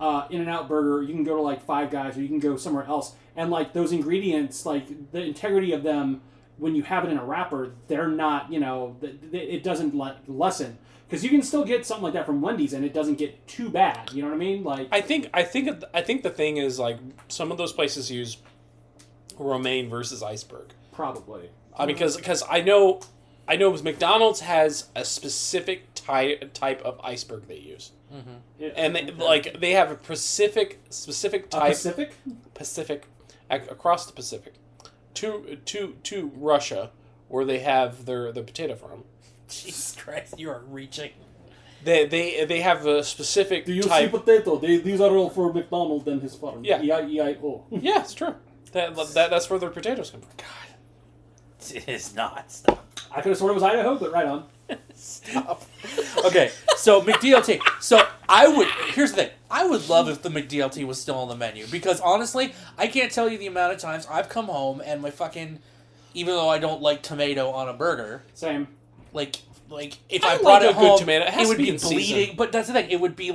In-N-Out Burger, or you can go to like Five Guys, or you can go somewhere else, and like those ingredients, like the integrity of them, when you have it in a wrapper, they're not, it doesn't lessen. Because you can still get something like that from Wendy's, and it doesn't get too bad. You know what I mean? Like I think the thing is like some of those places use romaine versus iceberg. Probably. Because I know McDonald's has a specific type of iceberg they use. Mm-hmm. And they have a specific type. Pacific across the Pacific to Russia, where they have the potato farm. Jesus Christ, you are reaching. They have a specific Do you type. see potato? These are all for McDonald and his farm. Yeah. E-I-E-I-O. Yeah, it's true. That's where their potatoes come from. God, it is not. Stop. I could have sworn it was Idaho, but right on. Stop. Okay, so McDLT. So here's the thing. I would love if the McDLT was still on the menu, because honestly, I can't tell you the amount of times I've come home and my fucking, even though I don't like tomato on a burger. Same. Like if I brought it home, good tomato. It would be bleeding. season. But that's the thing. It would be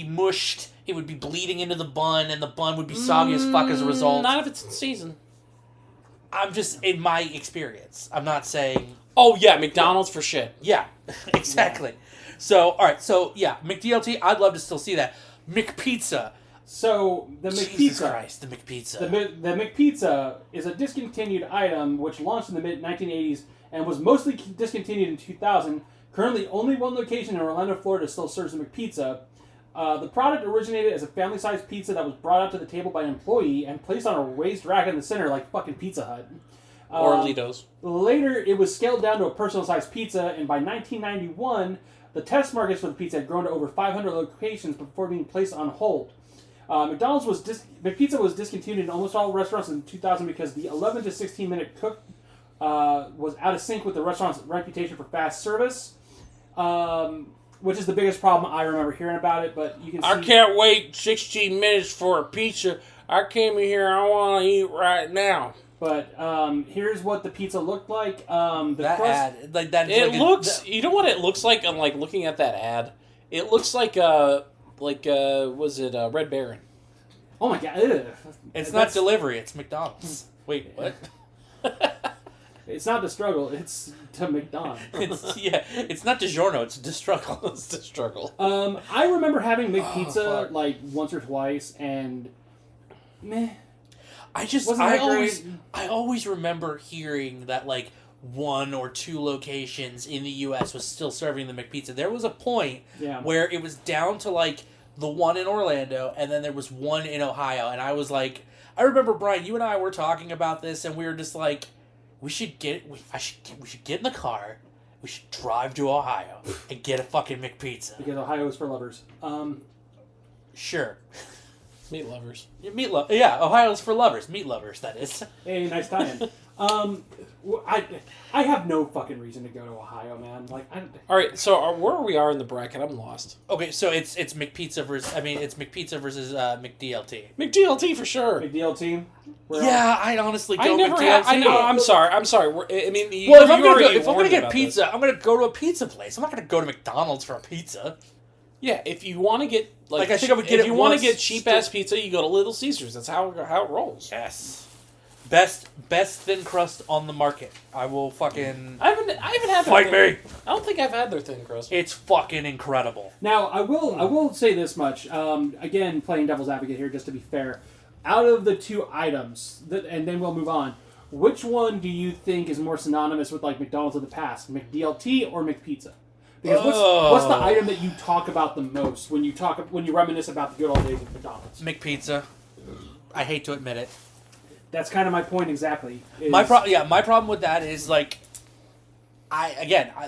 mushed. It would be bleeding into the bun, and the bun would be soggy as fuck as a result. Not if it's in season. I'm just in my experience. I'm not saying. Oh yeah, McDonald's for shit. Yeah, exactly. Yeah. So all right. So yeah, McDLT. I'd love to still see that. McPizza. So the Jesus McPizza. Christ, the McPizza. The McPizza is a discontinued item which launched in the mid-1980s and was mostly discontinued in 2000. Currently, only one location in Orlando, Florida still serves the McPizza. The product originated as a family-sized pizza that was brought out to the table by an employee and placed on a raised rack in the center like fucking Pizza Hut. Or Litos. Later, it was scaled down to a personal-sized pizza, and by 1991, the test markets for the pizza had grown to over 500 locations before being placed on hold. McPizza was discontinued in almost all restaurants in 2000 because the 11 to 16 minute cook was out of sync with the restaurant's reputation for fast service, which is the biggest problem I remember hearing about it. But you can see, I can't wait 16 minutes for a pizza. I came in here, I want to eat right now. But here's what the pizza looked like. You know what it looks like? I'm like looking at that ad. It looks like was it Red Baron? Oh my god! Ugh. It's not delivery. It's McDonald's. Wait, what? It's not the struggle. It's to McDonald's. It's not DiGiorno. It's the struggle. It's the struggle. I remember having McPizza like once or twice, and meh. I always remember hearing that like one or two locations in the U.S. was still serving the McPizza. There was a point where it was down to like the one in Orlando, and then there was one in Ohio, and I was like, I remember, Brian, you and I were talking about this, and we were just like, we should get in the car, we should drive to Ohio and get a fucking McPizza. Because Ohio is for lovers. Sure. Meat lovers. Yeah, Ohio's for lovers. Meat lovers, that is. Hey, nice tie-in. I have no fucking reason to go to Ohio, man. Like, all right, so where we are in the bracket, I'm lost. Okay, so it's McPizza versus McDLT. McDLT for sure. McDLT. Yeah, I'd honestly go McDLT. I know. I'm sorry. If I'm gonna get pizza, I'm gonna go to a pizza place. I'm not gonna go to McDonald's for a pizza. Yeah, if you want to get I think I would get if you want to get cheap ass pizza, you go to Little Caesars. That's how it rolls. Yes. Best thin crust on the market. I will fucking. I haven't had. Fight me. I don't think I've had their thin crust. It's fucking incredible. Now I will say this much. Again, playing devil's advocate here, just to be fair. Out of the two items, and then we'll move on. Which one do you think is more synonymous with like McDonald's of the past, McDLT or McPizza? Because what's the item that you talk about the most when you reminisce about the good old days of McDonald's? McPizza. I hate to admit it. That's kind of my point exactly. My problem with that is like,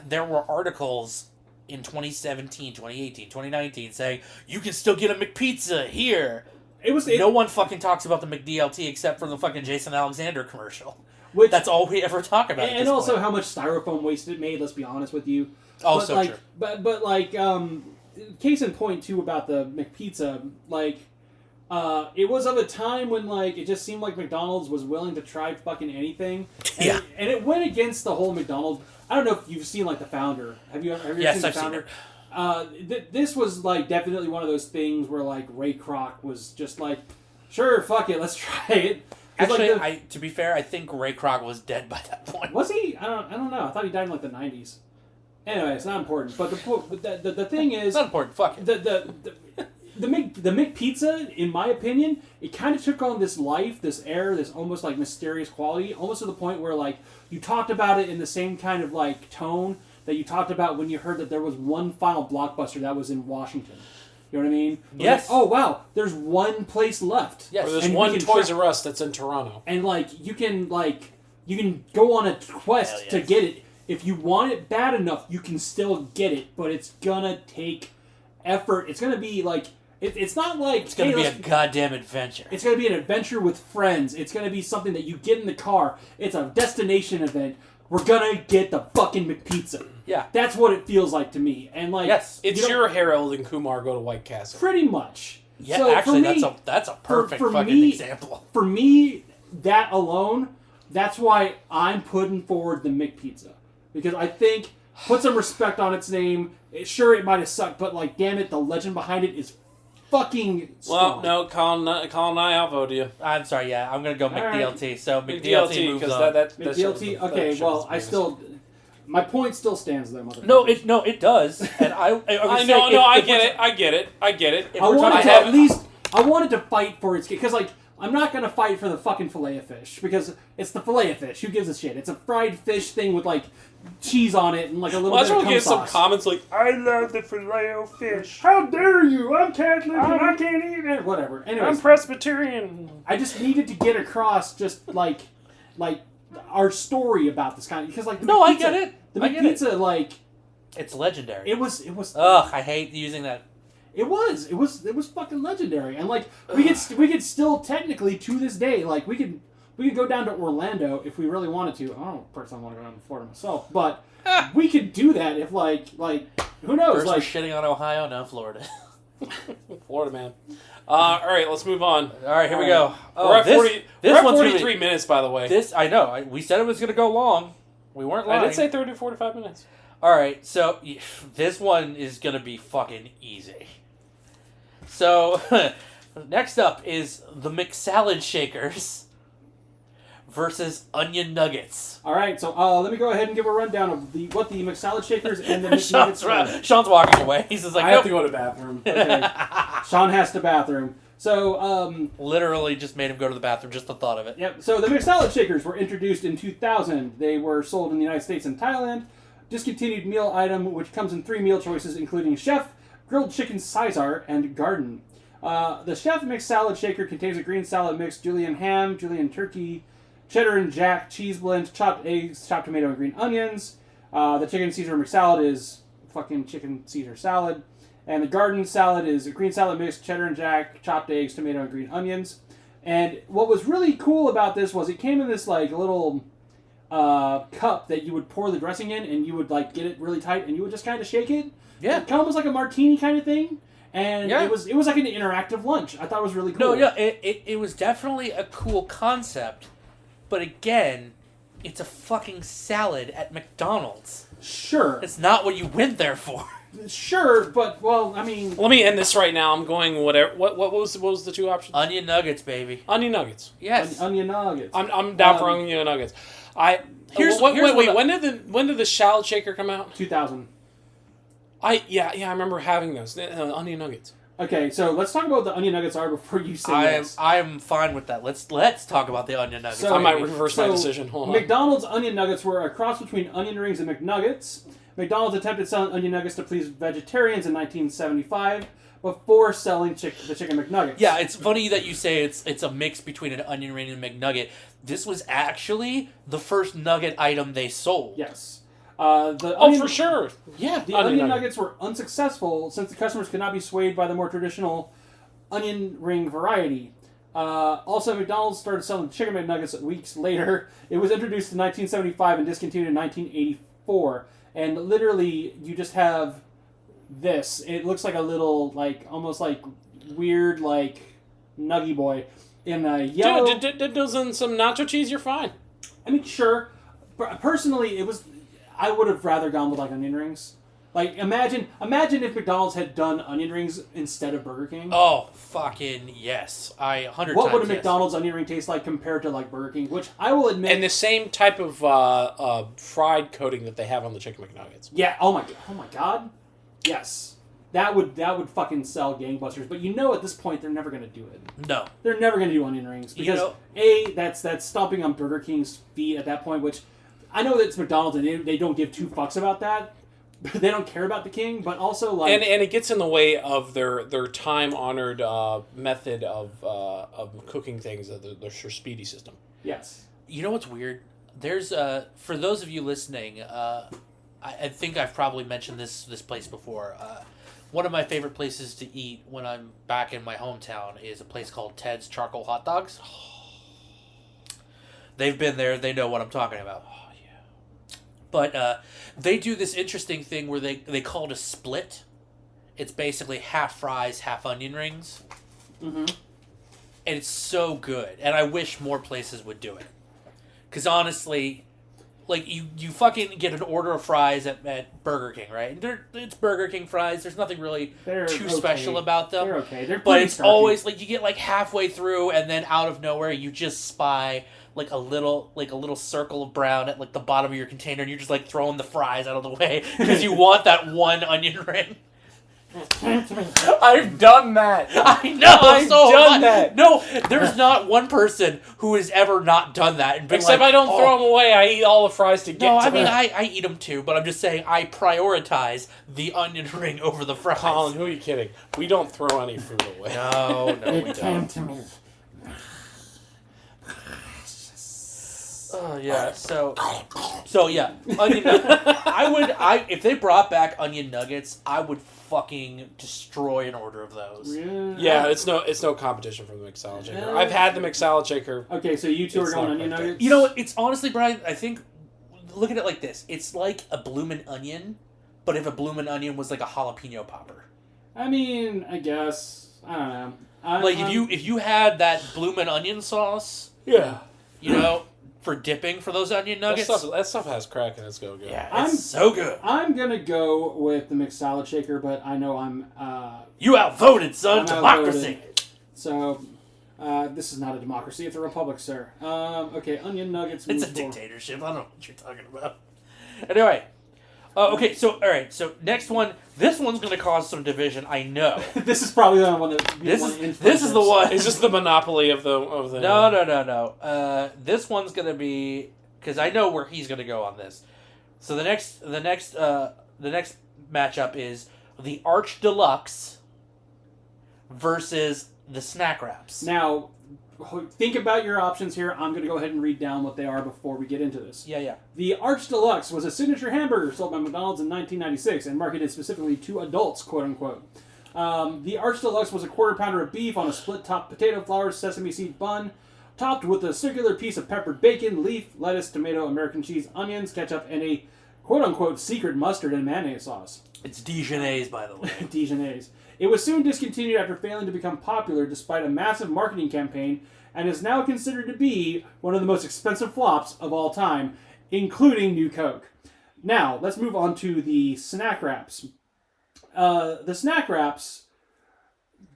there were articles in 2017, 2018, 2019 saying you can still get a McPizza here. No one fucking talks about the McDLT except for the fucking Jason Alexander commercial. That's all we ever talk about. And also how much styrofoam waste it made. Let's be honest with you. Oh, so true. But like, case in point too about the McPizza, like. It was of a time when, like, it just seemed like McDonald's was willing to try fucking anything. And it went against the whole McDonald's. I don't know if you've seen, like, The Founder. Have you ever seen The Founder? Seen it. This was, like, definitely one of those things where, like, Ray Kroc was just like, sure, fuck it, let's try it. Actually, like to be fair, I think Ray Kroc was dead by that point. Was he? I don't know. I thought he died in, like, the 90s. Anyway, it's not important. But the thing is... It's not important. Fuck it. The McPizza, in my opinion, it kind of took on this life, this air, this almost like mysterious quality, almost to the point where like you talked about it in the same kind of like tone that you talked about when you heard that there was one final blockbuster that was in Washington. You know what I mean? Yes. Like, oh wow, there's one place left. Yes. Or there's one Toys R Us that's in Toronto. And like you can go on a quest to get it. If you want it bad enough, you can still get it, but it's gonna take effort. It's gonna be like. It's not like... It's going to be a goddamn adventure. It's going to be an adventure with friends. It's going to be something that you get in the car. It's a destination event. We're going to get the fucking McPizza. Yeah. That's what it feels like to me. And like... Yes. It's your Harold and Kumar go to White Castle. Pretty much. Yeah, so actually, that's a perfect fucking example. For me, that alone, that's why I'm putting forward the McPizza. Because I think, put some respect on its name. Sure, it might have sucked, but like, damn it, the legend behind it is fucking strong. Well, no, Colin and I outvote you. I'm sorry, yeah, I'm gonna go McDLT. Right. So McDLT moves because on. McDLT. Okay, well, I still, my point still stands there, motherfucker. No, it does, and I get it. I wanted to fight for its because like I'm not gonna fight for the fucking fillet of fish because it's the fillet of fish. Who gives a shit? It's a fried fish thing with like cheese on it and like a little bit of cum sauce. Get some comments like, I love the filet of fish. How dare you? I'm Catholic and I can't eat it. Whatever. Anyways, I'm Presbyterian. I just needed to get across just like our story about this kind of because like I get it. The McPizza like it's legendary. It was. Ugh, I hate using that. It was fucking legendary, and like we could still technically to this day like we could go down to Orlando if we really wanted to. I don't personally want to go down to Florida myself, but we could do that if like who knows? First like we're shitting on Ohio, now Florida. Florida man. All right, let's move on. All right, here we go. We're at 43 minutes, by the way. This I know. We said it was going to go long. We weren't lying. I did say 30 to 45 minutes. All right, so this one is going to be fucking easy. So, next up is the McSalad Shakers versus Onion Nuggets. All right, so let me go ahead and give a rundown of what the McSalad Shakers and the McNuggets are. Sean's walking away. He's just like, I have to go to the bathroom. Okay. Sean has to bathroom. So, literally just made him go to the bathroom, just the thought of it. Yep. So the McSalad shakers were introduced in 2000. They were sold in the United States and Thailand. Discontinued meal item, which comes in 3 meal choices, including Chef, Grilled Chicken Caesar, and Garden. The Chef McSalad shaker contains a green salad mix, julienne ham, julienne turkey, cheddar and jack, cheese blend, chopped eggs, chopped tomato, and green onions. The chicken Caesar McSalad is fucking chicken Caesar salad. And the Garden salad is a green salad mix, cheddar and jack, chopped eggs, tomato, and green onions. And what was really cool about this was it came in this like little cup that you would pour the dressing in, and you would like get it really tight, and you would just kind of shake it. Yeah, kind of almost like a martini kind of thing. And it was like an interactive lunch. I thought it was really cool. No, yeah, it was definitely a cool concept, but again, it's a fucking salad at McDonald's. Sure, it's not what you went there for. Sure, but well, I mean, let me end this right now. I'm going whatever. What was the 2 options? Onion nuggets, baby. Onion nuggets. Yes, onion nuggets. I'm down for onion nuggets. Wait. When did the salad shaker come out? 2000. I remember having those onion nuggets. Okay, so let's talk about what the onion nuggets are before you say yes. I'm fine with that. Let's talk about the onion nuggets. So, I might reverse my decision. Hold on. McDonald's onion nuggets were a cross between onion rings and McNuggets. McDonald's attempted selling onion nuggets to please vegetarians in 1975 before selling the chicken McNuggets. Yeah, it's funny that you say it's a mix between an onion ring and a McNugget. This was actually the first nugget item they sold. Yes. For sure. Yeah, the onion nuggets were unsuccessful since the customers could not be swayed by the more traditional onion ring variety. Also, McDonald's started selling chicken McNuggets weeks later. It was introduced in 1975 and discontinued in 1984. And literally, you just have this. It looks like a little, like, almost like weird, like, nuggy boy in a yellow. Dude, those and some nacho cheese, you're fine. I mean, sure. Personally, I would have rather gone with, like, onion rings. Like, imagine if McDonald's had done onion rings instead of Burger King. Oh, fucking yes. 100 What would a yes. McDonald's onion ring taste like compared to, like, Burger King? Which I will admit... And the same type of fried coating that they have on the chicken McNuggets. Yeah, oh my god. Yes. That would fucking sell gangbusters. But at this point, they're never going to do it. No. They're never going to do onion rings. Because, that's stomping on Burger King's feet at that point, which... I know that it's McDonald's and they don't give 2 fucks about that. They don't care about the king, but also like... And it gets in the way of their time-honored method of cooking things, their speedy system. Yes. You know what's weird? There's, for those of you listening, I think I've probably mentioned this place before. One of my favorite places to eat when I'm back in my hometown is a place called Ted's Charcoal Hot Dogs. They've been there. They know what I'm talking about. But they do this interesting thing where they call it a split. It's basically half fries, half onion rings. Mm-hmm. And it's so good. And I wish more places would do it. Because honestly, like, you fucking get an order of fries at Burger King, right? And it's Burger King fries. There's nothing really too special about them. They're okay. But it's always, like, you get, like, halfway through, and then out of nowhere, you just spy... like a little circle of brown at like the bottom of your container, and you're just like throwing the fries out of the way because you want that one onion ring. I've done that. I know. I've done that. No, there's not one person who has ever not done that. And Except I don't throw them away. I eat all the fries to get to I mean, I eat them too, but I'm just saying I prioritize the onion ring over the fries. Colin, who are you kidding? We don't throw any food away. No, we don't. to me. Oh yeah, so yeah, onion. If they brought back onion nuggets, I would fucking destroy an order of those. Yeah, it's no competition for the McSalad shaker. I've had the McSalad shaker. Okay, so you two are going onion nuggets. You know what? It's honestly, Brian. I think look at it like this: it's like a bloomin' onion, but if a bloomin' onion was like a jalapeno popper. I mean, I guess I don't know. If you had that bloomin' onion sauce, yeah, for dipping for those onion nuggets. That stuff has crack and it's go good. Yeah, it's so good. I'm gonna go with the McSalad shaker, but I know I'm... you outvoted, son. Democracy. So, this is not a democracy. It's a republic, sir. Okay, onion nuggets. It's a dictatorship. I don't know what you're talking about. Anyway, Okay, so all right, so next one. This one's going to cause some division. I know. This is probably the one that. This is the one. Is this the monopoly of the? No. This one's going to be because I know where he's going to go on this. So the next matchup is the Arch Deluxe versus the Snack Wraps. Now, think about your options here. I'm going to go ahead and read down what they are before we get into this. Yeah. The Arch Deluxe was a signature hamburger sold by McDonald's in 1996 and marketed specifically to adults, quote unquote. The Arch Deluxe was a quarter pounder of beef on a split-top potato flour sesame seed bun, topped with a circular piece of peppered bacon, leaf, lettuce, tomato, American cheese, onions, ketchup, and a quote unquote secret mustard and mayonnaise sauce. It's Dijonnaise, by the way. Dijonnaise. It was soon discontinued after failing to become popular despite a massive marketing campaign and is now considered to be one of the most expensive flops of all time, including New Coke. Now, let's move on to the Snack Wraps. The Snack Wraps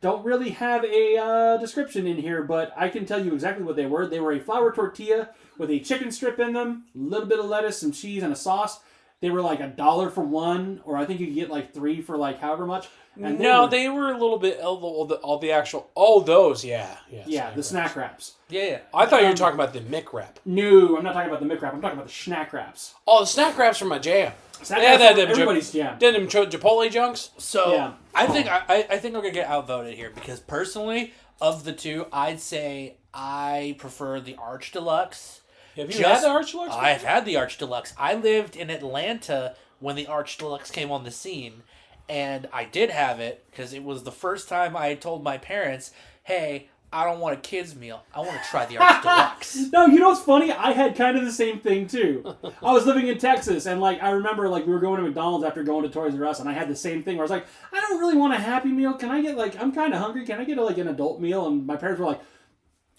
don't really have a description in here, but I can tell you exactly what they were. They were a flour tortilla with a chicken strip in them, a little bit of lettuce, some cheese, and a sauce. They were like $1 for one, or I think you could get like 3 for like however much. And they were a little bit all the actual. Oh, those, yeah. The Snack Wraps. Yeah. I thought you were talking about the Mick Wrap. No, I'm not talking about the Mick Wrap. I'm talking about the Snack Wraps. Oh, the Snack Wraps are my jam. Snack Wraps are everybody's jam. Did them Chipotle junks? So Yeah. I think I'm gonna get outvoted here because personally, of the two, I'd say I prefer the Arch Deluxe. Have you had the Arch Deluxe? I've had the Arch Deluxe. I lived in Atlanta when the Arch Deluxe came on the scene, and I did have it because it was the first time I had told my parents, "Hey, I don't want a kid's meal. I want to try the Arch Deluxe." No, you know what's funny? I had kind of the same thing too. I was living in Texas, and like I remember, like we were going to McDonald's after going to Toys R Us, and I had the same thing where I was like, "I don't really want a Happy Meal. Can I get like I'm kind of hungry? Can I get like an adult meal?" And my parents were like,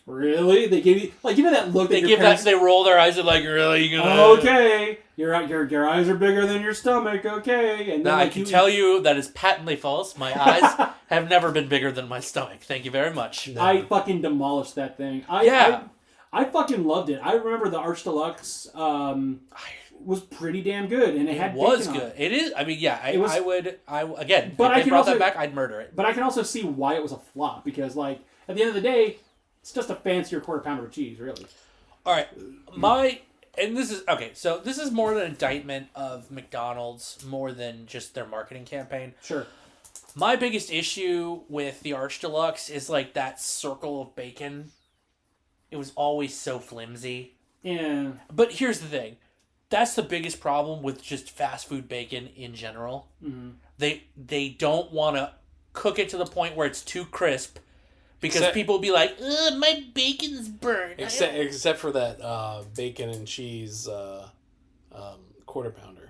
"Really?" They gave you like that look. They give parents, they roll their eyes. They're like, "Really? You gonna?" Okay, your eyes are bigger than your stomach. Okay, and then, now I can tell you that is patently false. My eyes have never been bigger than my stomach. Thank you very much. No. I fucking demolished that thing. I fucking loved it. I remember the Arch Deluxe was pretty damn good, and it was good. It is. I mean, yeah. I would. Again. But if they brought that back, I'd murder it. But I can also see why it was a flop because, like, at the end of the day, it's just a fancier quarter pounder of cheese, really. All right, this is okay. So this is more an indictment of McDonald's more than just their marketing campaign. Sure. My biggest issue with the Arch Deluxe is like that circle of bacon. It was always so flimsy. Yeah. But here's the thing. That's the biggest problem with just fast food bacon in general. Mm-hmm. They don't want to cook it to the point where it's too crisp because people will be like, "Ugh, my bacon's burnt." Except for that bacon and cheese quarter pounder.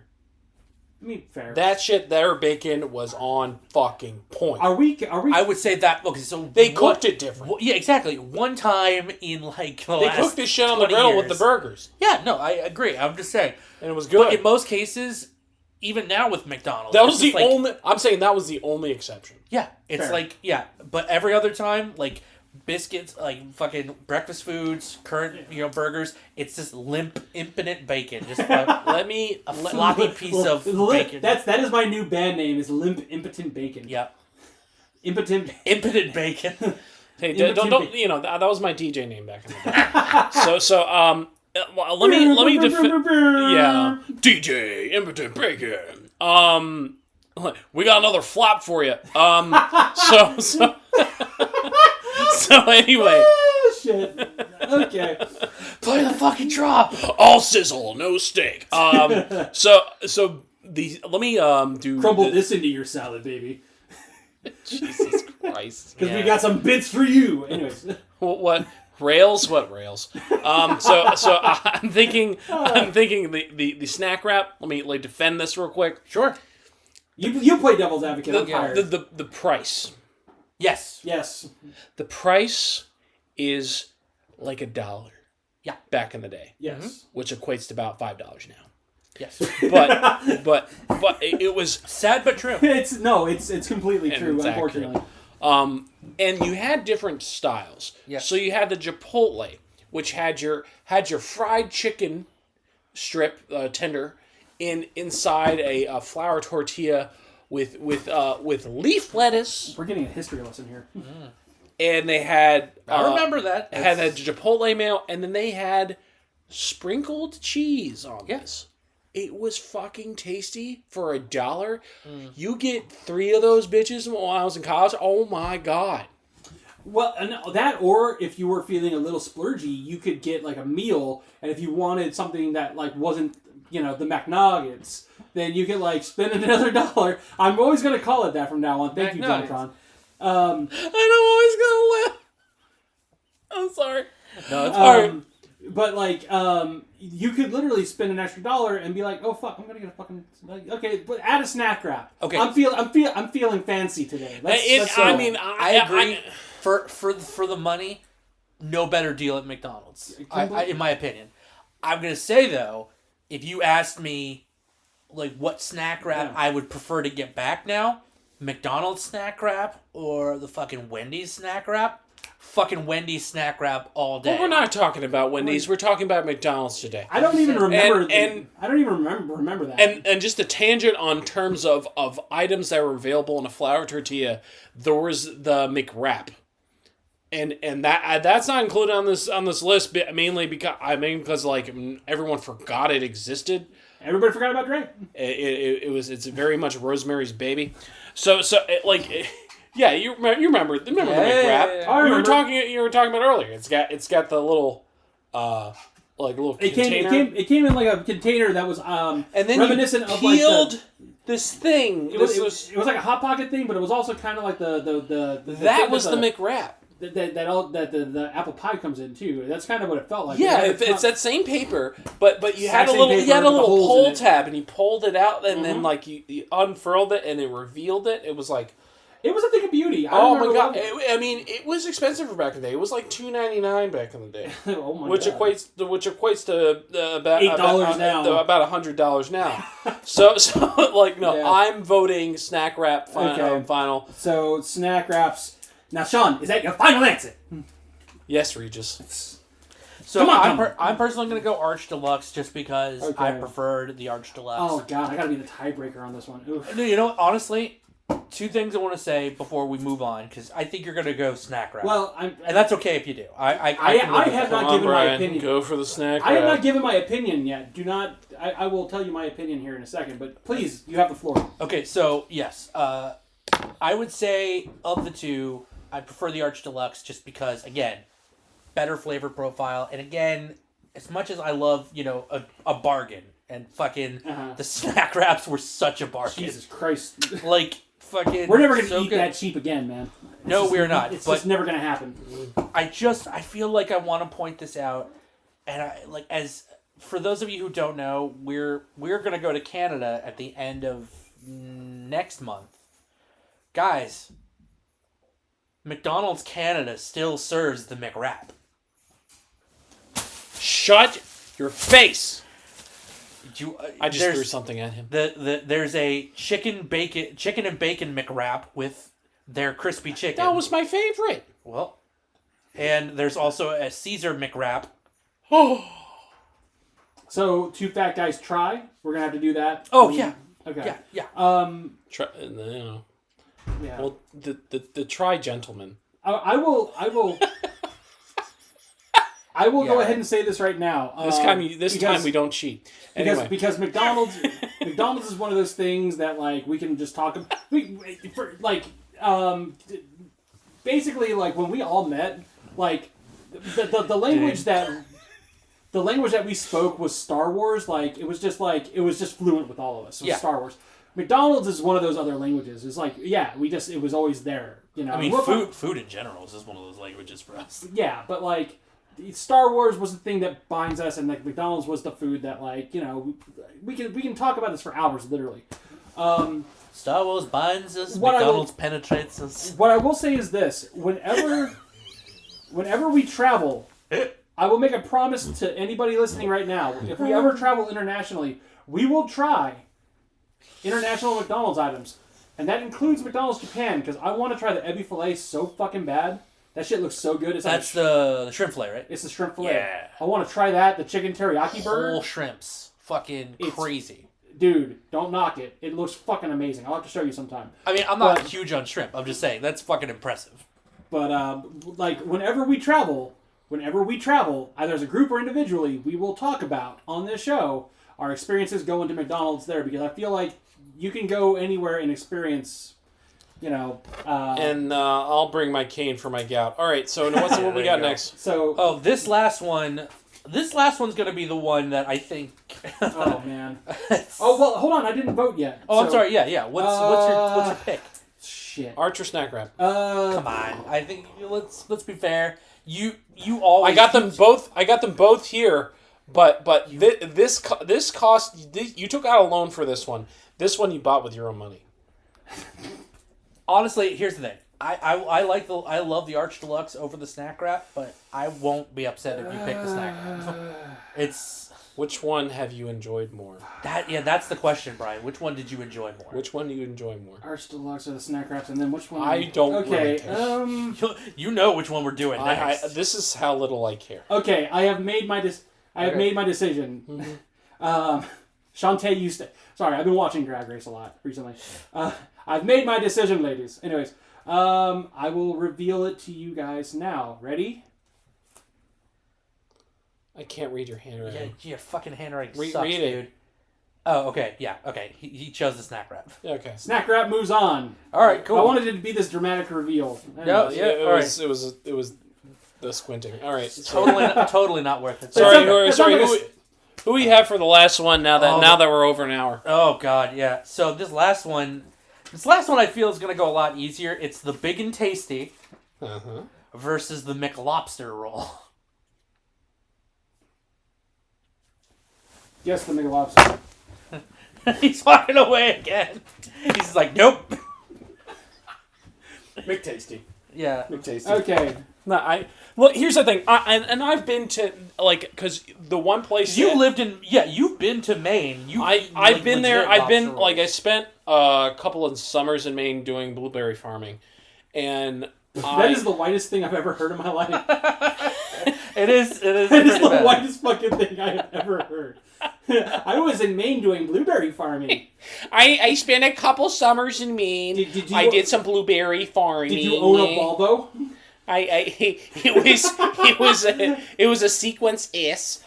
I mean, fair. That shit, their bacon was on fucking point. Are we? I would say that. Okay, so they cooked it different. Yeah, exactly. One time in like they cooked this shit on the griddle with the burgers. Yeah, no, I agree. I'm just saying, and it was good. But in most cases, even now with McDonald's, that was the only. I'm saying that was the only exception. Yeah, it's fair. But every other time, like biscuits, like fucking breakfast foods, current burgers, it's just limp, impotent bacon. Just a floppy piece of bacon. That is my new band name. Is limp impotent bacon. Yep. Impotent bacon. Hey, don't that was my DJ name back in the day. so let me yeah, DJ Impotent Bacon. We got another flop for you. So anyway. Oh, shit. Okay. Play the fucking drop. All sizzle, no steak. Let me do. Crumble this into your salad, baby. Jesus Christ. Because we got some bits for you. Anyways. What rails? What rails? So I'm thinking the snack wrap. Let me defend this real quick. Sure. You play devil's advocate. The price. Yes. The price is like $1. Yeah. Back in the day. Yes. Which equates to about $5 now. Yes. But it was sad but true. It's completely true, unfortunately. Accurate. And you had different styles. Yes. So you had the Chipotle, which had your fried chicken strip tender inside a flour tortilla with leaf lettuce. We're getting a history lesson here. And they had I remember that. had that Chipotle mayo, and then they had sprinkled cheese on this. It was fucking tasty for $1. You get 3 of those bitches when I was in college. Oh my god. Well, that, or if you were feeling a little splurgy, you could get like a meal, and if you wanted something that like wasn't, the McNuggets, then you could like spend another $1. I'm always going to call it that from now on. Thank you, Jontron. I'm always gonna laugh. I'm sorry. No, it's hard. But like, you could literally spend an extra $1 and be like, "Oh fuck, I'm gonna get a fucking okay." But add a snack wrap. Okay, I'm feeling fancy today. I agree. For the money, no better deal at McDonald's. In my opinion, I'm gonna say though, if you asked me, like, what snack wrap I would prefer to get back now, McDonald's snack wrap or the fucking Wendy's snack wrap. Fucking Wendy's snack wrap all day. Well, we're not talking about Wendy's. We're talking about McDonald's today. I don't even remember. I don't even remember that. And just a tangent on terms of items that were available in a flour tortilla. There was the McWrap, and that's not included on this list. Mainly because like everyone forgot it existed. Everybody forgot about Drake. It's very much Rosemary's Baby. So yeah, you remember the McWrap. Yeah. You were talking about earlier. It's got the little little container. It came in like a container that was and then reminiscent you of peeled like this thing. It was like a Hot Pocket thing, but it was also kind of like the that was the McWrap. That the apple pie comes in too. That's kind of what it felt like. Yeah, it's that same paper, but you had a little pull tab, and you pulled it out, and then like you unfurled it, and it revealed it. It was like. It was a thing of beauty. Oh my god! It was expensive for back in the day. It was like $2.99 back in the day. Oh my god! Which equates to about $8 now. About $100 now. so like no, yeah. I'm voting snack wrap final. So snack wraps. Now, Sean, is that your final answer? Yes, Regis. So I'm personally going to go Arch Deluxe just because I preferred the Arch Deluxe. Oh god, I got to be the tiebreaker on this one. Oof. No, you know what? Honestly. 2 things I want to say before we move on, because I think you're going to go snack wrap. Well, and that's okay if you do. I have not given my opinion. Go for the snack wrap. I have not given my opinion yet. Do not. I will tell you my opinion here in a second, but please, you have the floor. Okay, so yes, I would say of the 2, I prefer the Arch Deluxe just because, again, better flavor profile, and again, as much as I love a bargain, and fucking the snack wraps were such a bargain. Jesus Christ! Like. Fucking we're never going to eat that cheap again, man. No, we're not. It's just never going to happen. I feel like I want to point this out, and as for those of you who don't know, we're going to go to Canada at the end of next month, guys. McDonald's Canada still serves the McWrap. Shut your face. I just threw something at him. There's a chicken and bacon McWrap with their crispy chicken. That was my favorite. Well, and there's also a Caesar McWrap. Oh. So 2 fat guys try. We're gonna have to do that. Oh yeah. Okay. Yeah. Try, yeah. Well, the try gentleman. I will. I will go ahead and say this right now. This time we don't cheat. Anyway. Because McDonald's is one of those things that like we can just talk about. Basically like when we all met, like the language that we spoke was Star Wars. Like it was just fluent with all of us. It was Star Wars. McDonald's is one of those other languages. It's like it was always there. I mean, food in general is just one of those languages for us. Yeah, but like. Star Wars was the thing that binds us, and like McDonald's was the food that we can talk about this for hours, literally. Star Wars binds us. McDonald's penetrates us. What I will say is this: whenever we travel, I will make a promise to anybody listening right now. If we ever travel internationally, we will try international McDonald's items, and that includes McDonald's Japan because I want to try the ebi filet so fucking bad. That shit looks so good. That's the shrimp fillet, right? It's the shrimp fillet. Yeah. I want to try that. The chicken teriyaki burger. Whole shrimps. Fucking crazy. dude, don't knock it. It looks fucking amazing. I'll have to show you sometime. I mean, I'm not huge on shrimp. I'm just saying that's fucking impressive. But like whenever we travel, either as a group or individually, we will talk about on this show our experiences going to McDonald's there, because I feel like you can go anywhere and experience, and I'll bring my cane for my gout. All right, so what we got next? So this last one's gonna be the one that I think. Oh man. Oh well, hold on, I didn't vote yet. I'm sorry. Yeah. What's your pick? Shit. Archer snack wrap. Come on. I think let's be fair. You always. I got them both. I got them both here, but this cost. You took out a loan for this one. This one you bought with your own money. Honestly, here's the thing. I love the Arch Deluxe over the snack wrap, but I won't be upset if you pick the snack wrap. Which one have you enjoyed more? That's the question, Brian. Which one did you enjoy more? Which one do you enjoy more? Arch Deluxe or the snack wraps, and then which one? I don't. Okay. Really you know which one we're doing next. This is how little I care. Okay, I have made my made my decision. Mm-hmm. Shantae used to. Sorry, I've been watching Drag Race a lot recently. I've made my decision, ladies. Anyways, I will reveal it to you guys now. Ready? I can't read your handwriting. Yeah, fucking handwriting sucks, read it. dude. Oh, okay, yeah, okay. He chose the snack wrap. Okay. Snack wrap moves on. All right, cool. I wanted it to be this dramatic reveal. No, yeah, it was the squinting. All right. Totally not worth it. Sorry, who we have for the last one now that we're over an hour? Oh god, yeah. So this last one I feel is gonna go a lot easier. It's the Big and Tasty versus the McLobster roll. Yes, the McLobster. He's walking away again. He's like, nope. McTasty. Yeah. McTasty. Okay. No, look. Here's the thing. I've been to because the one place you've been to Maine. I've been there. I've been rolls. I spent a couple of summers in Maine doing blueberry farming, and that is the whitest thing I've ever heard in my life. It is. That is the whitest fucking thing I have ever heard. I was in Maine doing blueberry farming. I spent a couple summers in Maine. I did some blueberry farming. Did you own a Volvo? It was a Sequence S.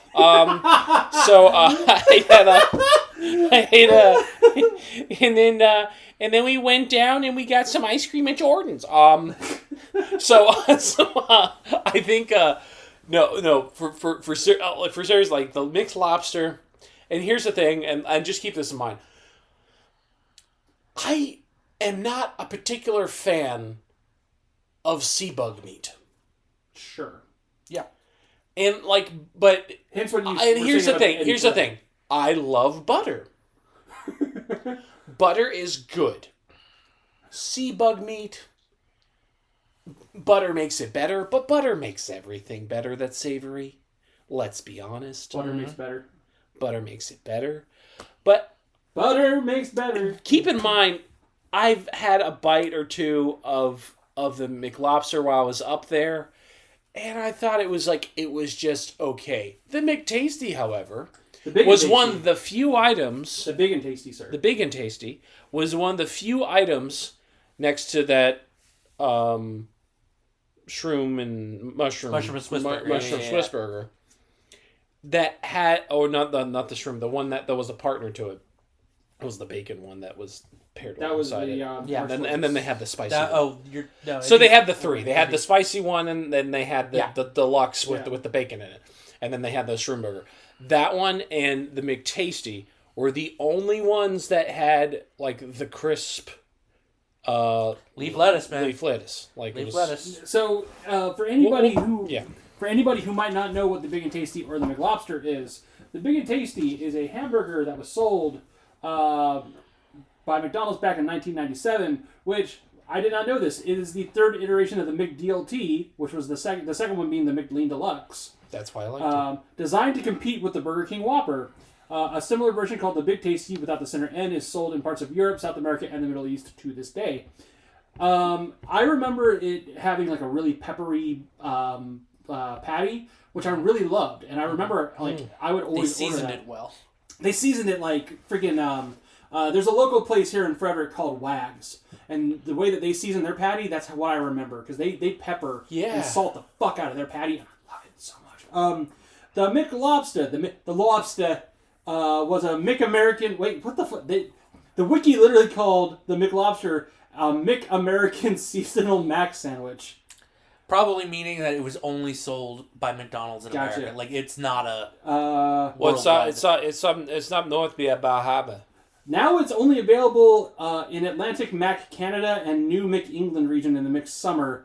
And then we went down and we got some ice cream at Jordan's. I think for serious, like the mixed lobster. And here's the thing, and just keep this in mind. I am not a particular fan of sea bug meat. Sure. Yeah. And but hence what you. And here's the thing. Here's the thing. I love butter. Butter is good. Sea bug meat. Butter makes it better, but butter makes everything better that's savory. Let's be honest. Butter makes better. Butter makes it better. But butter makes better. Keep in mind, I've had a bite or two of the McLobster while I was up there, and I thought it was just okay. The McTasty, however, was one of the few items. The Big and Tasty, sir. The Big and Tasty was one of the few items next to that shroom and mushroom Swiss burger. Mushroom Swiss burger. That had not the shroom, the one that was a partner to it. It was the bacon one that was paired alongside it. And then they had the spicy one. So they had the three. They had the spicy one, and then they had the deluxe with the bacon in it. And then they had the shroom burger. That one and the McTasty were the only ones that had the crisp leaf lettuce, man. Leaf lettuce. Lettuce. So for anybody who might not know what the Big and Tasty or the McLobster is, the Big and Tasty is a hamburger that was sold by McDonald's back in 1997, which I did not know this. It is the third iteration of the McDLT, which was the second one being the McLean Deluxe. That's why I liked it. Designed to compete with the Burger King Whopper. A similar version called the Big Tasty without the center N is sold in parts of Europe, South America, and the Middle East to this day. I remember it having a really peppery patty, which I really loved, and I remember I would always they seasoned order that. it well. they season it like freaking. There's a local place here in Frederick called Wags, and the way that they season their patty, that's what I remember because they pepper and salt the fuck out of their patty. And I love it so much. The Mick Lobster, the lobster, was a Mick American. Wait, what the fuck? The wiki literally called the Mick Lobster a Mick American seasonal mac sandwich. Probably meaning that it was only sold by McDonald's in America. Like it's not a. It's up north by Bar Harbor. Now it's only available in Atlantic Mac Canada and New Mick England region in the Mick Summer.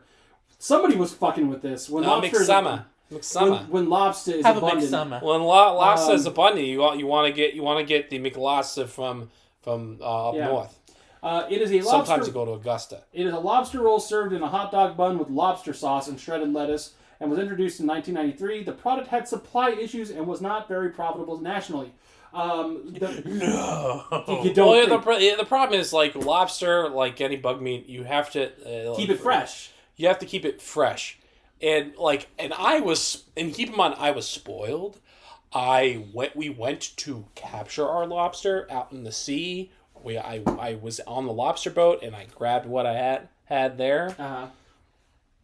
Somebody was fucking with this when lobster Mick Summer. When lobster is Have abundant. a summer. When lobster is abundant, you want to get the McLobster from up north. It is a lobster. Sometimes you go to Augusta. It is a lobster roll served in a hot dog bun with lobster sauce and shredded lettuce, and was introduced in 1993. The product had supply issues and was not very profitable nationally. No. You don't the problem is like lobster, like any bug meat, you have to keep it fresh. You have to keep it fresh, and keep in mind I was spoiled. We went to capture our lobster out in the sea. I was on the lobster boat and I grabbed what I had there.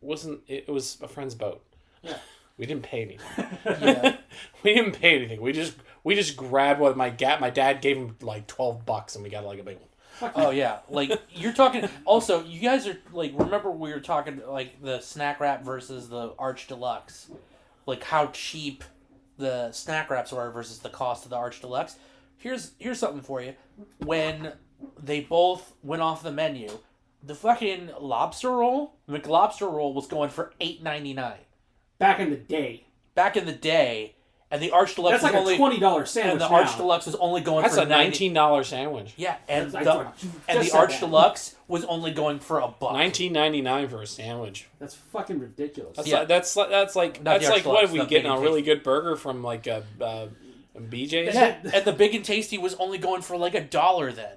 It was a friend's boat. Yeah. We didn't pay anything. We didn't pay anything. We just grabbed what my dad gave him like $12 and we got like a big one. Oh yeah, like you're talking. Also, you guys are like. Remember we were talking like the snack wrap versus the Arch Deluxe, like how cheap the snack wraps were versus the cost of the Arch Deluxe. Here's something for you. When they both went off the menu, the fucking lobster roll, McLobster roll, was going for $8.99. Back in the day. And the Arch Deluxe that's like was a $20 sandwich. And the Arch Deluxe was only going that's for a $19 sandwich. Yeah, and the Arch Deluxe was only going for $1. $19.99 for a sandwich. That's fucking ridiculous. That's like what are we getting a really good burger from like a BJ's? Yeah, and the Big and Tasty was only going for like $1 then.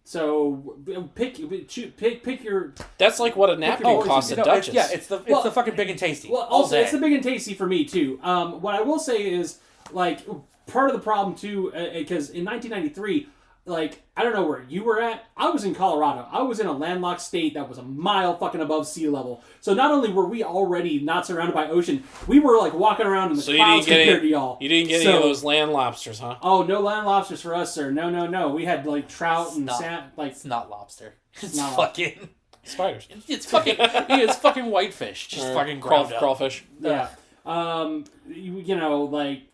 So pick your. That's like what a napkin costs at Duchess. It's the fucking Big and Tasty. Well, also it's the Big and Tasty for me too. What I will say is like part of the problem too, because in 1993, like I don't know where you were at. I was in Colorado. I was in a landlocked state that was a mile fucking above sea level. So not only were we already not surrounded by ocean, we were like walking around in the clouds compared to y'all. You didn't get any of those land lobsters, huh? Oh, no land lobsters for us, sir. No. We had like trout and sand. Like it's not lobster. It's not fucking spiders. It's fucking whitefish. Just fucking crawfish. Yeah. You know, like.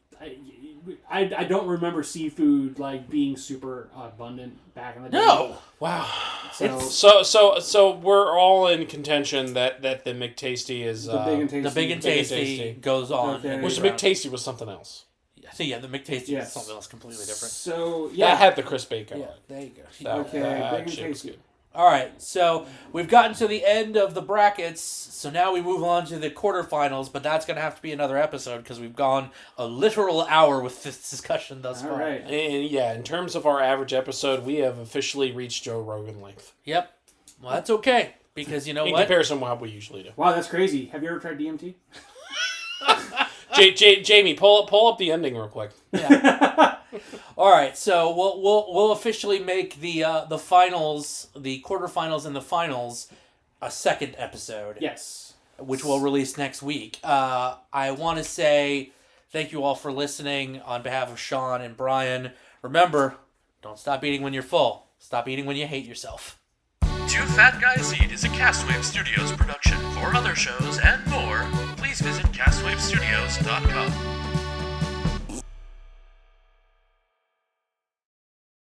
I don't remember seafood like being super abundant back in the day. No. Wow. So we're all in contention that the McTasty is the Big and Tasty. The Big and Tasty goes on. Okay. Which the McTasty was something else. So yeah, the McTasty is something else completely different. So yeah, that had the crisp bacon. Yeah, there you go. Okay, Big and Tasty. All right, so we've gotten to the end of the brackets, so now we move on to the quarterfinals, but that's going to have to be another episode because we've gone a literal hour with this discussion thus far. All right. And yeah, in terms of our average episode, we have officially reached Joe Rogan length. Yep. Well, that's okay, because you know in what? In comparison to what we usually do. Wow, that's crazy. Have you ever tried DMT? Jamie, pull up the ending real quick. Yeah. All right, so we'll officially make the finals, the quarterfinals, and the finals a second episode. Yes, which we'll release next week. I want to say thank you all for listening on behalf of Sean and Brian. Remember, don't stop eating when you're full. Stop eating when you hate yourself. Two Fat Guys Eat is a Castwave Studios production. For other shows and more, please visit castwavestudios.com.